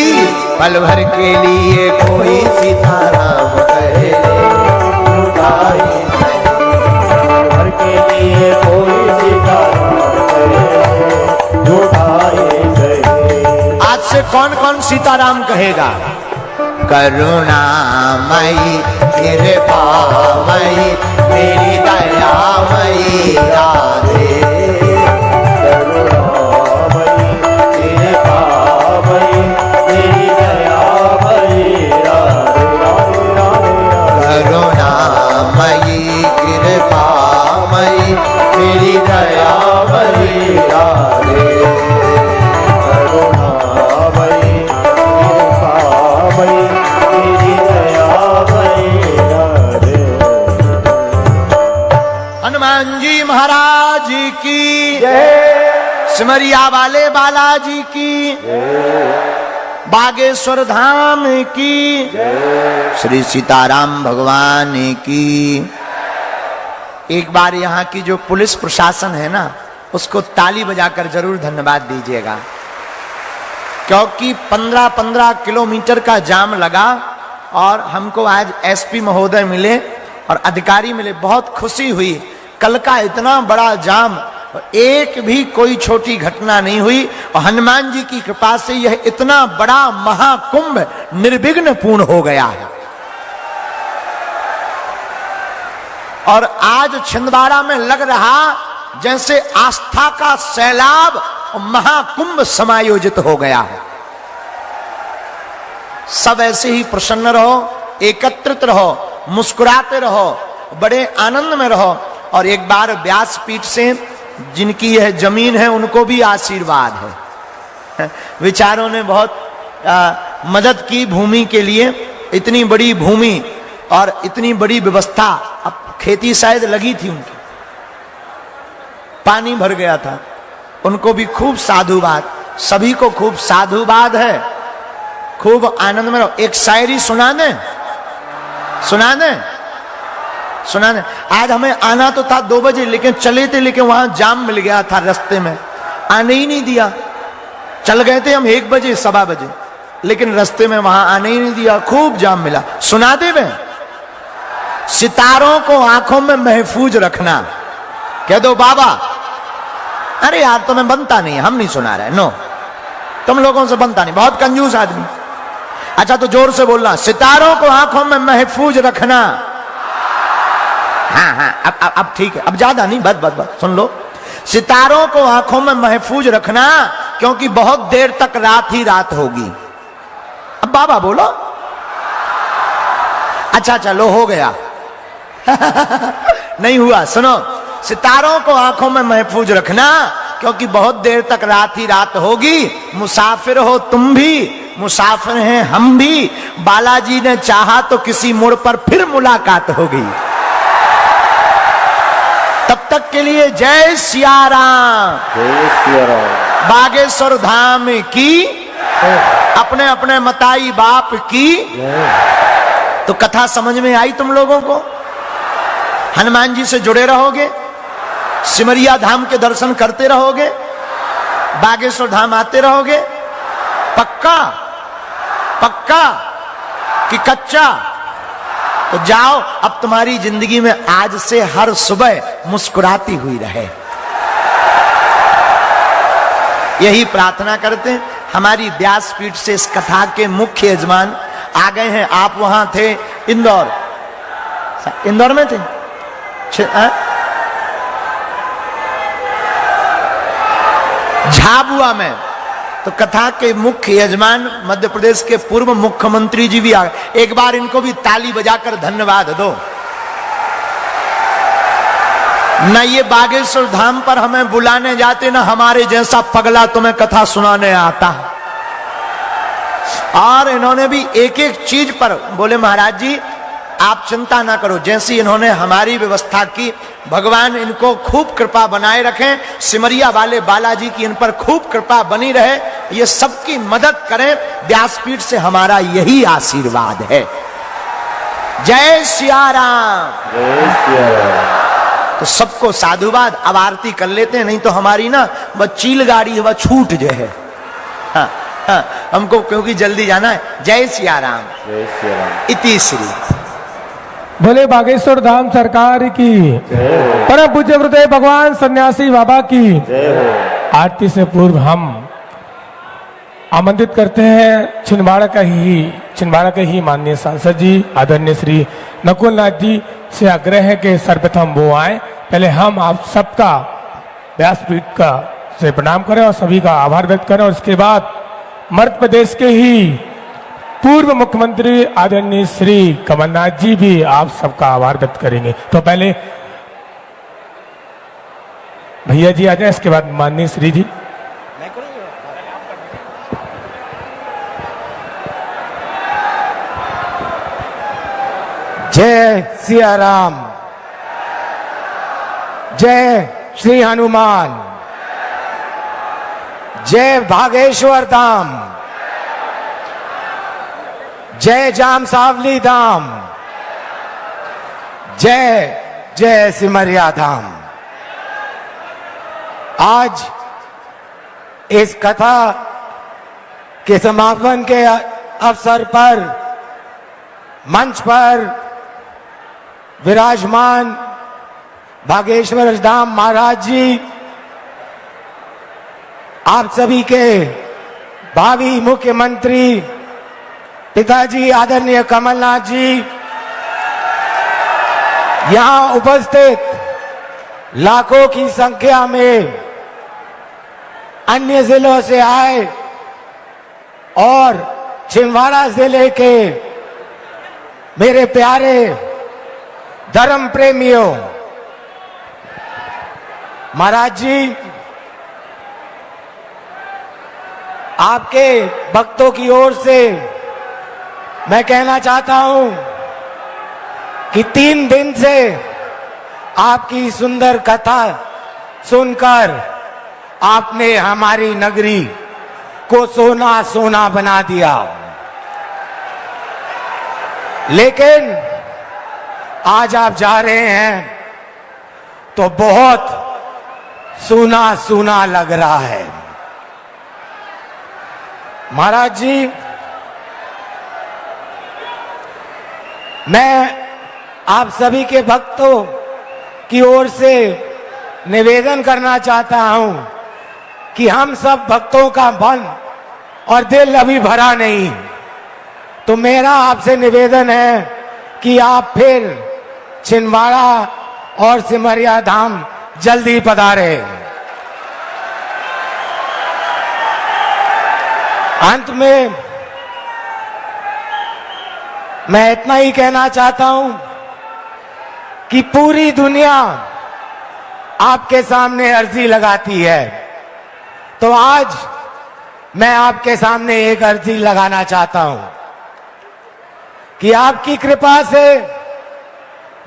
पल भर के लिए कोई सीताराम कह ले, झूठा ही सही। पल भर के लिए कोई सीताराम कहे, झूठा ही सही। आज से कौन कौन सीताराम कहेगा? करुणामयी कृपामयी मेरी दयामयी राधे। करुणामयी कृपामयी मेरी दयामयी राधे। करुणामयी कृपामयी मेरी दयामयी राधे। हनुमान हनुमान जी महाराज की, सिमरिया वाले बालाजी की, बागेश्वर धाम की, श्री सीताराम भगवान की। एक बार यहाँ की जो पुलिस प्रशासन है ना, उसको ताली बजाकर जरूर धन्यवाद दीजिएगा, क्योंकि 15-15 किलोमीटर का जाम लगा और हमको आज एसपी महोदय मिले और अधिकारी मिले, बहुत खुशी हुई। कल का इतना बड़ा जाम, एक भी कोई छोटी घटना नहीं हुई और हनुमान जी की कृपा से यह इतना बड़ा महाकुंभ निर्विघ्न पूर्ण हो गया है। और आज छिंदवाड़ा में लग रहा जैसे आस्था का सैलाब और महाकुंभ समायोजित हो गया है। सब ऐसे ही प्रसन्न रहो, एकत्रित रहो, मुस्कुराते रहो, बड़े आनंद में रहो। और एक बार व्यासपीठ से जिनकी यह जमीन है उनको भी आशीर्वाद है। विचारों ने बहुत मदद की भूमि के लिए, इतनी बड़ी भूमि और इतनी बड़ी व्यवस्था। अब खेती शायद लगी थी उनकी, पानी भर गया था, उनको भी खूब साधुवाद, सभी को खूब साधुवाद है, खूब आनंद में रहो। एक शायरी सुना दें, सुना दें, सुना दें। आज हमें आना तो था 2 बजे, लेकिन चले थे, लेकिन वहां जाम मिल गया था रास्ते में, आने ही नहीं दिया। चल गए थे हम 1 बजे 1:15 बजे, लेकिन रास्ते में वहां आने ही नहीं दिया, खूब जाम मिला। सुना दे वे, सितारों को आंखों में महफूज रखना। कह दो बाबा, अरे यार तुम्हें बनता नहीं, हम नहीं सुना रहे, नो, तुम लोगों से बनता नहीं, बहुत कंजूस आदमी। अच्छा तो जोर से बोलना, सितारों को आंखों में महफूज रखना। हाँ हाँ, अब ठीक है, अब ज्यादा नहीं, बस सुन लो। सितारों को आंखों में महफूज रखना, क्योंकि बहुत देर तक रात ही रात होगी। अब बाबा बोलो। अच्छा चलो, हो गया। नहीं हुआ, सुनो। सितारों को आंखों में महफूज रखना, क्योंकि बहुत देर तक रात ही रात होगी। मुसाफिर हो तुम भी, मुसाफिर हैं हम भी, बालाजी ने चाहा तो किसी मोड़ पर फिर मुलाकात होगी। तब तक के लिए जय सिया राम, जय सिया राम। बागेश्वर धाम की, अपने अपने मताई बाप की। तो कथा समझ में आई तुम लोगों को? हनुमान जी से जुड़े रहोगे, सिमरिया धाम के दर्शन करते रहोगे, बागेश्वर धाम आते रहोगे, पक्का पक्का कि कच्चा? तो जाओ, अब तुम्हारी जिंदगी में आज से हर सुबह मुस्कुराती हुई रहे, यही प्रार्थना करते हैं। हमारी व्यासपीठ से इस कथा के मुख्य यजमान आ गए हैं। आप वहां थे, इंदौर में थे, झाबुआ में। तो कथा के मुख्य यजमान मध्य प्रदेश के पूर्व मुख्यमंत्री जी भी आ गए। एक बार इनको भी ताली बजाकर धन्यवाद दो। न ये बागेश्वर धाम पर हमें बुलाने जाते, न हमारे जैसा पगला तुम्हें कथा सुनाने आता। और इन्होंने भी एक एक चीज पर बोले, महाराज जी आप चिंता ना करो, जैसी इन्होंने हमारी व्यवस्था की, भगवान इनको खूब कृपा बनाए रखें। सिमरिया वाले बालाजी की इन पर खूब कृपा बनी रहे, ये सबकी मदद करें। व्यासपीठ से हमारा यही आशीर्वाद है। जय सिया राम, जय सिया राम। तो सबको साधुवाद। अब आरती कर लेते हैं, नहीं तो हमारी ना वह चील गाड़ी वह छूट जो है। हाँ हाँ, हमको क्योंकि जल्दी जाना है। जय सिया राम, जय सिया राम। इति श्री। बोले बागेश्वर धाम सरकार की, परम पूज्य गुरुदेव भगवान सन्यासी बाबा की जय हो। आरती से पूर्व हम आमंत्रित करते हैं छिंदवाड़ा के ही माननीय सांसद जी आदरणीय श्री नकुल नाथ जी से आग्रह है कि सर्वप्रथम वो आए। पहले हम आप सबका व्यासपीठ का से प्रणाम करें और सभी का आभार व्यक्त करें, और इसके बाद मध्य प्रदेश के ही पूर्व मुख्यमंत्री आदरणीय श्री कमलनाथ जी भी आप सबका आभार व्यक्त करेंगे। तो पहले भैया जी आ जाए, इसके बाद माननीय श्री जी। जय सिया राम। जय श्री हनुमान, जय भागेश्वर धाम, जय जाम सावली धाम, जय जय सिमरिया धाम। आज इस कथा के समापन के अवसर पर मंच पर विराजमान भागेश्वर धाम महाराज जी, आप सभी के भावी मुख्यमंत्री पिताजी आदरणीय कमलनाथ जी, यहां उपस्थित लाखों की संख्या में अन्य जिलों से आए और छिंदवाड़ा जिले के मेरे प्यारे धर्म प्रेमियों, महाराज जी, आपके भक्तों की ओर से मैं कहना चाहता हूं कि 3 दिन से आपकी सुंदर कथा सुनकर आपने हमारी नगरी को सोना सोना बना दिया, लेकिन आज आप जा रहे हैं तो बहुत सूना सूना लग रहा है। महाराज जी, मैं आप सभी के भक्तों की ओर से निवेदन करना चाहता हूं कि हम सब भक्तों का मन और दिल अभी भरा नहीं, तो मेरा आपसे निवेदन है कि आप फिर छिंदवाड़ा और सिमरिया धाम जल्दी पधारे। अंत में मैं इतना ही कहना चाहता हूं कि पूरी दुनिया आपके सामने अर्जी लगाती है, तो आज मैं आपके सामने एक अर्जी लगाना चाहता हूं कि आपकी कृपा से,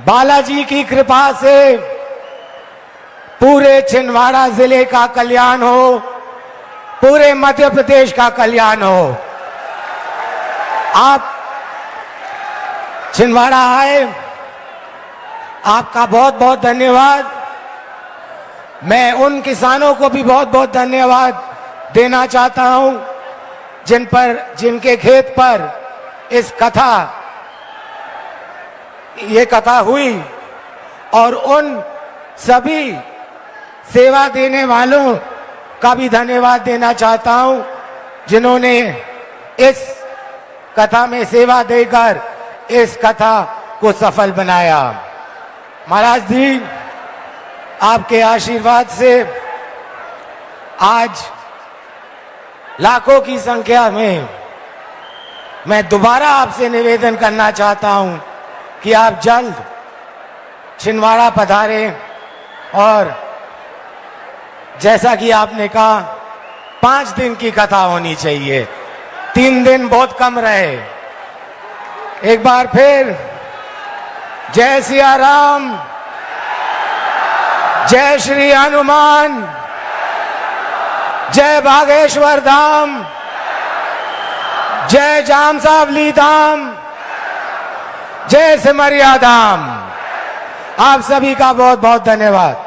बालाजी की कृपा से पूरे छिंदवाड़ा जिले का कल्याण हो, पूरे मध्य प्रदेश का कल्याण हो। आप छिंदवाड़ा आए, आपका बहुत बहुत धन्यवाद। मैं उन किसानों को भी बहुत बहुत धन्यवाद देना चाहता हूं जिनके खेत पर ये कथा हुई, और उन सभी सेवा देने वालों का भी धन्यवाद देना चाहता हूं जिन्होंने इस कथा में सेवा देकर इस कथा को सफल बनाया। महाराज जी, आपके आशीर्वाद से आज लाखों की संख्या में मैं दोबारा आपसे निवेदन करना चाहता हूं कि आप जल्द छिंदवाड़ा पधारें, और जैसा कि आपने कहा 5 दिन की कथा होनी चाहिए, 3 दिन बहुत कम रहे। एक बार फिर जय सिया राम, जय श्री हनुमान, जय भागेश्वर धाम, जय जाम सावली धाम, जय सिमरिया धाम। आप सभी का बहुत बहुत धन्यवाद।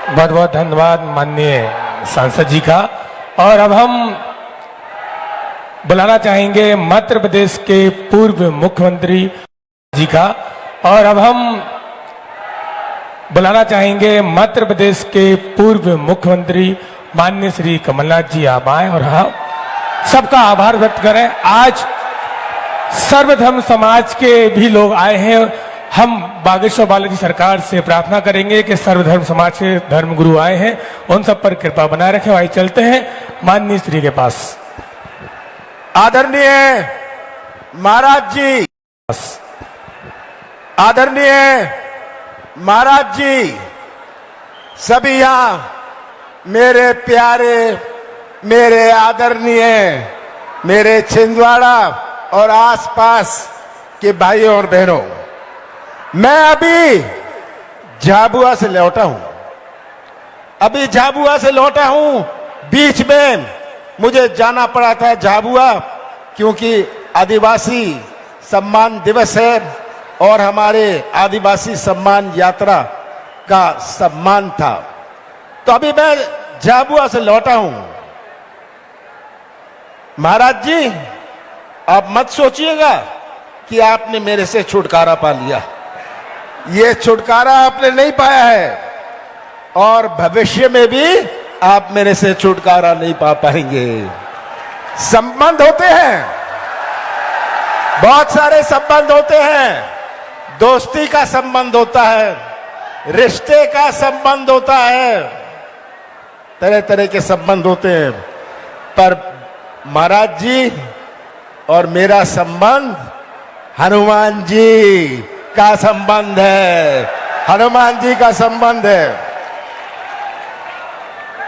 बहुत बहुत धन्यवाद माननीय सांसद जी का। और अब हम बुलाना चाहेंगे मध्य प्रदेश के पूर्व मुख्यमंत्री जी का, और अब हम बुलाना चाहेंगे मध्य प्रदेश के पूर्व मुख्यमंत्री माननीय श्री कमलनाथ जी आप आए और हम सबका आभार व्यक्त करें। आज सर्वधर्म समाज के भी लोग आए हैं। हम बागेश्वर बालाजी सरकार से प्रार्थना करेंगे कि सर्वधर्म समाज के धर्मगुरु आए हैं, उन सब पर कृपा बनाए रखें। आइए चलते हैं माननीय श्री के पास। आदरणीय महाराज जी, आदरणीय महाराज जी, सभी यहाँ मेरे प्यारे, मेरे आदरणीय, मेरे छिंदवाड़ा और आसपास के भाइयों और बहनों, मैं अभी झाबुआ से लौटा हूं, अभी झाबुआ से लौटा हूं। बीच में मुझे जाना पड़ा था झाबुआ, क्योंकि आदिवासी सम्मान दिवस है और हमारे आदिवासी सम्मान यात्रा का सम्मान था। तो अभी मैं झाबुआ से लौटा हूं। महाराज जी, आप मत सोचिएगा कि आपने मेरे से छुटकारा पा लिया। ये छुटकारा आपने नहीं पाया है और भविष्य में भी आप मेरे से छुटकारा नहीं पा पाएंगे। संबंध होते हैं, बहुत सारे संबंध होते हैं। दोस्ती का संबंध होता है, रिश्ते का संबंध होता है, तरह तरह के संबंध होते हैं। पर महाराज जी और मेरा संबंध हनुमान जी का संबंध है, हनुमान जी का संबंध है।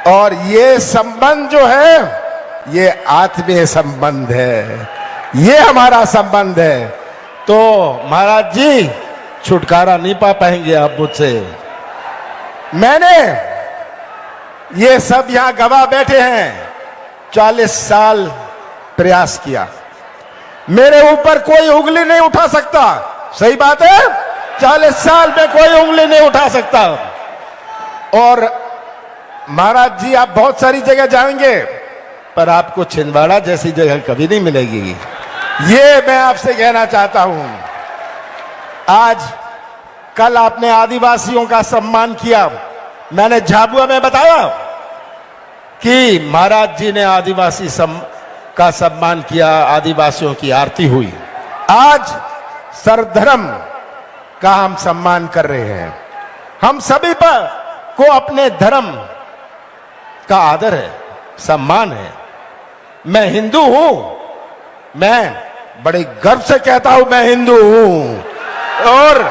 और ये संबंध जो है ये आत्मीय संबंध है, ये हमारा संबंध है। तो महाराज जी छुटकारा नहीं पा पाएंगे आप मुझसे। मैंने ये सब यहां गवाह बैठे हैं, 40 साल प्रयास किया, मेरे ऊपर कोई उंगली नहीं उठा सकता। सही बात है, 40 साल में कोई उंगली नहीं उठा सकता। और महाराज जी आप बहुत सारी जगह जाएंगे पर आपको छिंदवाड़ा जैसी जगह कभी नहीं मिलेगी, ये मैं आपसे कहना चाहता हूं। आज कल आपने आदिवासियों का सम्मान किया, मैंने झाबुआ में बताया कि महाराज जी ने आदिवासी का सम्मान किया, आदिवासियों की आरती हुई। आज सर्वधर्म का हम सम्मान कर रहे हैं। हम सभी पर को अपने धर्म का आदर है, सम्मान है। मैं हिंदू हूं, मैं बड़े गर्व से कहता हूं मैं हिंदू हूं। और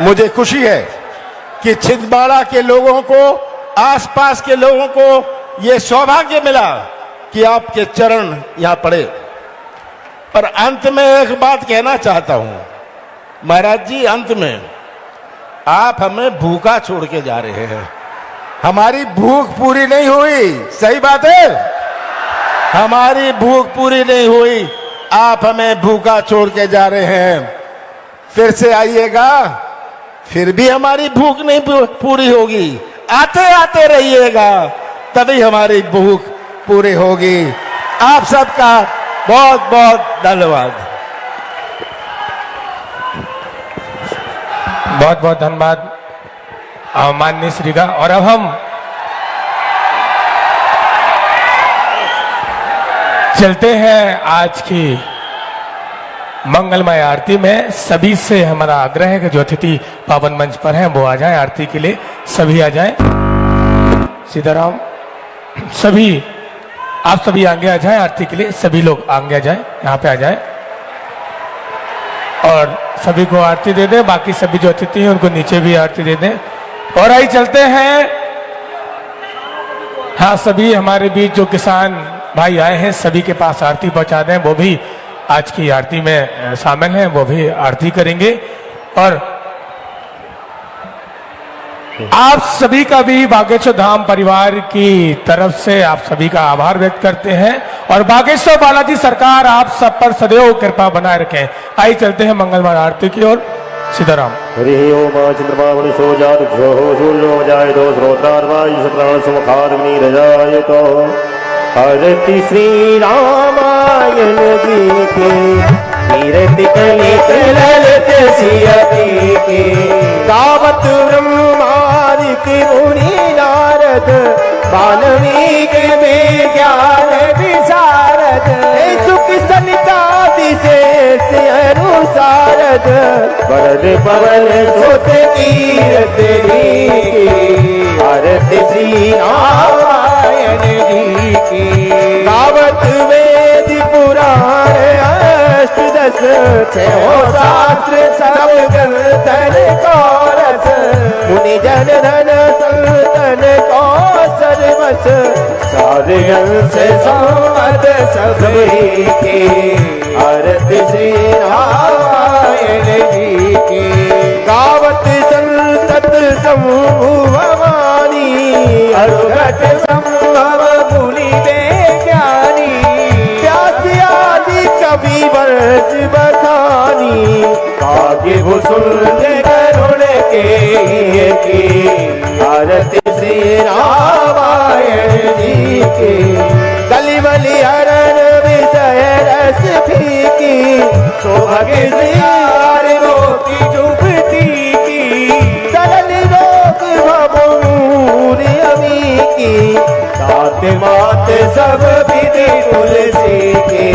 मुझे खुशी है कि छिंदवाड़ा के लोगों को, आसपास के लोगों को ये सौभाग्य मिला कि आपके चरण यहां पड़े। पर अंत में एक बात कहना चाहता हूं महाराज जी, अंत में आप हमें भूखा छोड़ के जा रहे हैं। हमारी भूख पूरी नहीं हुई, सही बात है, हमारी भूख पूरी नहीं हुई, आप हमें भूखा छोड़ के जा रहे हैं। फिर से आइएगा, फिर भी हमारी भूख नहीं पूरी होगी। आते आते रहिएगा, तभी हमारी भूख पूरी होगी। आप सबका बहुत बहुत धन्यवाद। बहुत बहुत धन्यवाद माननीय श्री का। और अब हम चलते हैं आज की मंगलमय आरती में। सभी से हमारा आग्रह है कि जो अतिथि पावन मंच पर हैं वो आ जाएं आरती के लिए, सभी आ जाएं। सीताराम, सभी आप सभी आगे आ जाएं आरती के लिए, सभी लोग आगे आ जाएं, यहाँ पे आ जाएं और सभी को आरती दे दें। बाकी सभी जो अतिथि हैं उनको नीचे भी आरती दे दें। और आई चलते हैं, हाँ सभी हमारे बीच जो किसान भाई आए हैं सभी के पास आरती पहुंचा दें, वो भी आज की आरती में शामिल हैं, वो भी आरती करेंगे। और आप सभी का भी बागेश्वर धाम परिवार की तरफ से आप सभी का आभार व्यक्त करते हैं और बागेश्वर बालाजी सरकार आप सब पर सदैव कृपा बनाए रखें। आइए चलते हैं मंगलमय आरती की ओर। सीताराम। हरि ओम चंद्रमावणि सो जातुभ्यो सूर्यो जायतो श्रोत्रार्वायु प्राण सुमुखाग्नि रजायतो। आरती श्री रामायण जी के कीर्ति कलित ललित सियति के। गावत ब्रह्मादि मुनि नारद वाल्मीकि विज्ञान विशारद। सुख सनितादि शेष अनुसारद वरद पवन सुत कीर्ति। आरती श्री रामायण जी की। गावत वेद पुराण अष्टदश शास्त्र सब ग्रंथन को रस। मुनि जन धन संतन को सर्वस सार से संवत सभी की आरती श्री नारायण जी की। गावत संतत समूह भवानी अरुगत संभव मुनि ज्ञानी प्यासी आदि कवि वर्ज बखानी भाग्य भूषुल करुण के की आरती श्री रामायण जी की। कलिवली हरण विषय रस फीकी सौभाग्य श्रीहार गोपी झुपटी की। दलल रोग भमूर अमी की सात मात सब विधि तुलसी की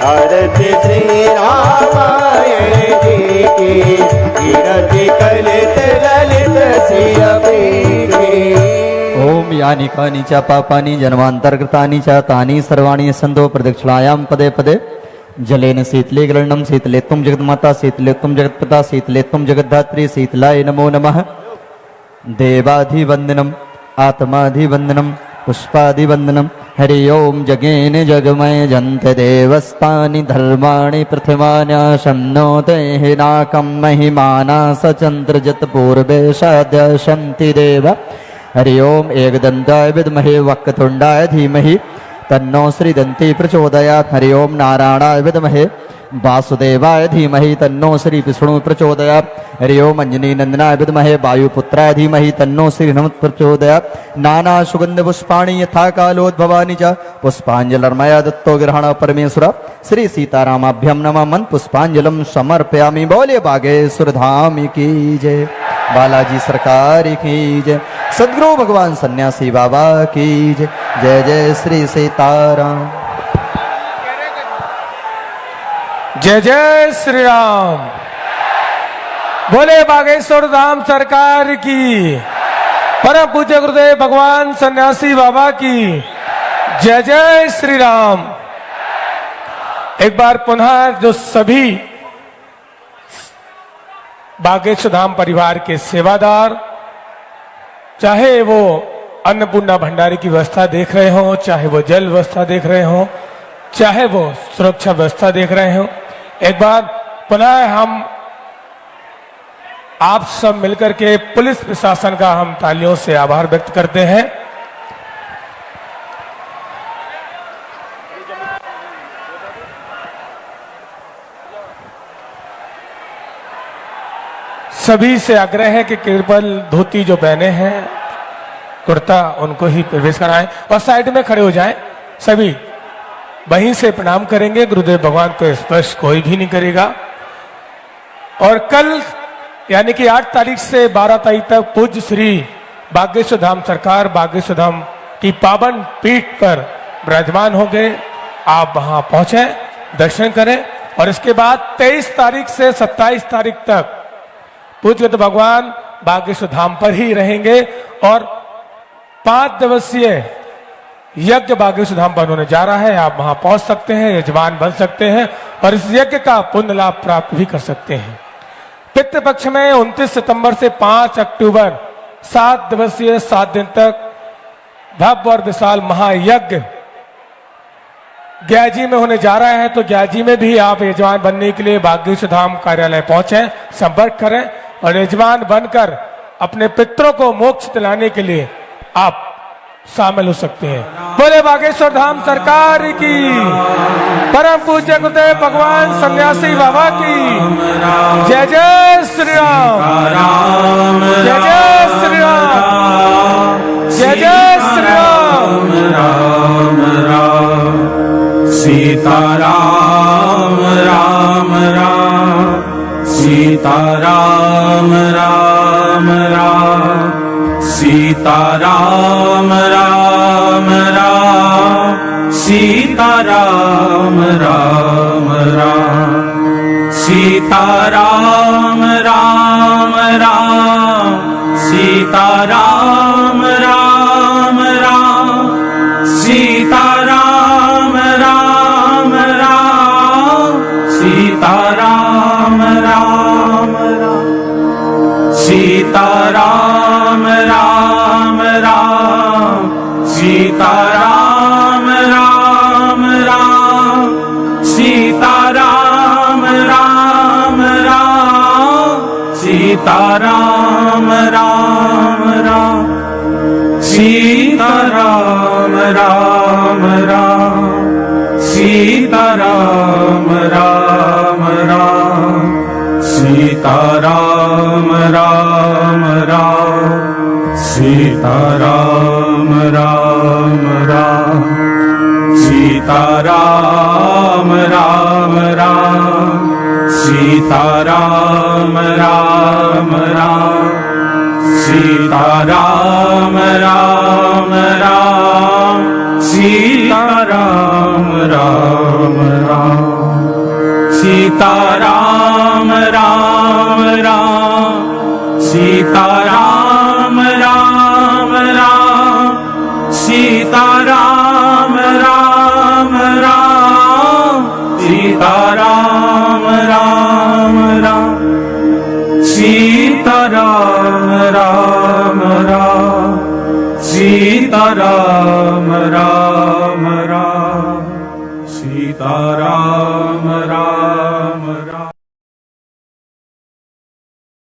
आरती श्री रामायण जी की। कीरति कलित ललित सियपी की। ओम यानि कानि च पापानि जन्मान्तर्कृतानि च तानि सर्वाणि सन्तो प्रदक्षिणायां पदे पदे जलेन शीतलीकरणं शीतलेत्वं जगन्माता शीतलेत्वं जगत्पिता शीतलेत्वं जगद्धात्री शीतलाय नमो नमः। देवाधिवन्दनम् आत्माधिवन्दनम् पुष्पाधिवन्दनम् हरि ओम जगेन जगमय जन्त देवस्तानि धर्माणि पृथिवान्याशन्नोते नाकं महिमाना सचन्द्र जत पूर्वे सद्यशन्ति देव। हरि ओम एकदन्ताय विद्महे वक्रतुण्डाय धीमहि तन्नो श्रीदन्ती प्रचोदयात्। हरि ओम नारायणाय विद्महे वासुदेवाय धीमहि तन्नो श्री विष्णु प्रचोदयात्। हरि ओम अंजनी नंदनाय विद्महे वायुपुत्राय धीमहि तन्नो श्री हनुमत् प्रचोदयात्। नाना सुगंध पुष्पाणि यथा कालोद्भवानि च पुष्पांजलिर्मया दत्तो ग्रहण परमेश्वर। श्री सीतारामाभ्यं नमः मन पुष्पांजलिं समर्पयामि। बोले बागेश्वर धाम की जय, बालाजी सरकार की जय, सद्गुरु भगवान सन्यासी बाबा की जय। जय जय श्री सीताराम। जय जय श्री राम। बोले बागेश्वर धाम सरकार की, परम पूज्य गुरुदेव भगवान सन्यासी बाबा की जय जय श्री राम। एक बार पुनः जो सभी बागेश्वर धाम परिवार के सेवादार, चाहे वो अन्नपूर्णा भंडारी की व्यवस्था देख रहे हो, चाहे वो जल व्यवस्था देख रहे हो, चाहे वो सुरक्षा व्यवस्था देख रहे हो, एक बार पुनः हम आप सब मिलकर के पुलिस प्रशासन का हम तालियों से आभार व्यक्त करते हैं। सभी से आग्रह है कि केवल धोती जो पहने हैं कुर्ता उनको ही प्रवेश कराएं और साइड में खड़े हो जाएं। सभी वहीं से प्रणाम करेंगे, गुरुदेव भगवान को स्पर्श कोई भी नहीं करेगा। और कल यानी कि 8 तारीख से 12 तारीख तक पूज्य श्री बागेश्वर धाम सरकार बागेश्वर धाम की पावन पीठ पर विराजमान हो गए। आप वहां पहुंचे, दर्शन करें और इसके बाद 23 तारीख से 27 तारीख तक पूज्य भगवान बागेश्वर धाम पर ही रहेंगे और 5 दिवसीय यज्ञ बागेश्वर धाम पर होने जा रहा है। आप वहां पहुंच सकते हैं, यजमान बन सकते हैं और इस यज्ञ का पुण्य लाभ प्राप्त भी कर सकते हैं। पितृपक्ष में 29 सितंबर से 5 अक्टूबर 7 दिवसीय 7 दिन तक भव्य और विशाल महायज्ञ ग्याजी में होने जा रहा है। तो ग्याजी में भी आप यजमान बनने के लिए बागेश्वर धाम कार्यालय पहुंचे, संपर्क करें और यजमान बनकर अपने पितरों को मोक्ष दिलाने के लिए आप शामिल हो सकते हैं। बोले बागेश्वर धाम सरकार की, परम पूज्य गुरुदेव भगवान सन्यासी बाबा की जय जय श्री राम, जय जय श्री राम, जय जय श्री राम। राम राम सीता राम राम राम सीता राम राम राम सीता राम राम राम सीता राम राम राम सीता राम राम राम सीता राम राम राम सीता राम राम राम सीता राम राम राम सीता राम राम राम सीता राम सीताराम राम राम सीताराम राम राम सीताराम राम राम सीताराम राम राम सीताराम राम राम सीताराम राम राम सीताराम राम राम सीताराम राम राम सीताराम राम राम सीताराम राम राम सीताराम राम राम सीताराम राम राम सीताराम राम राम सीताराम राम राम सीताराम राम राम सीताराम राम राम सीताराम राम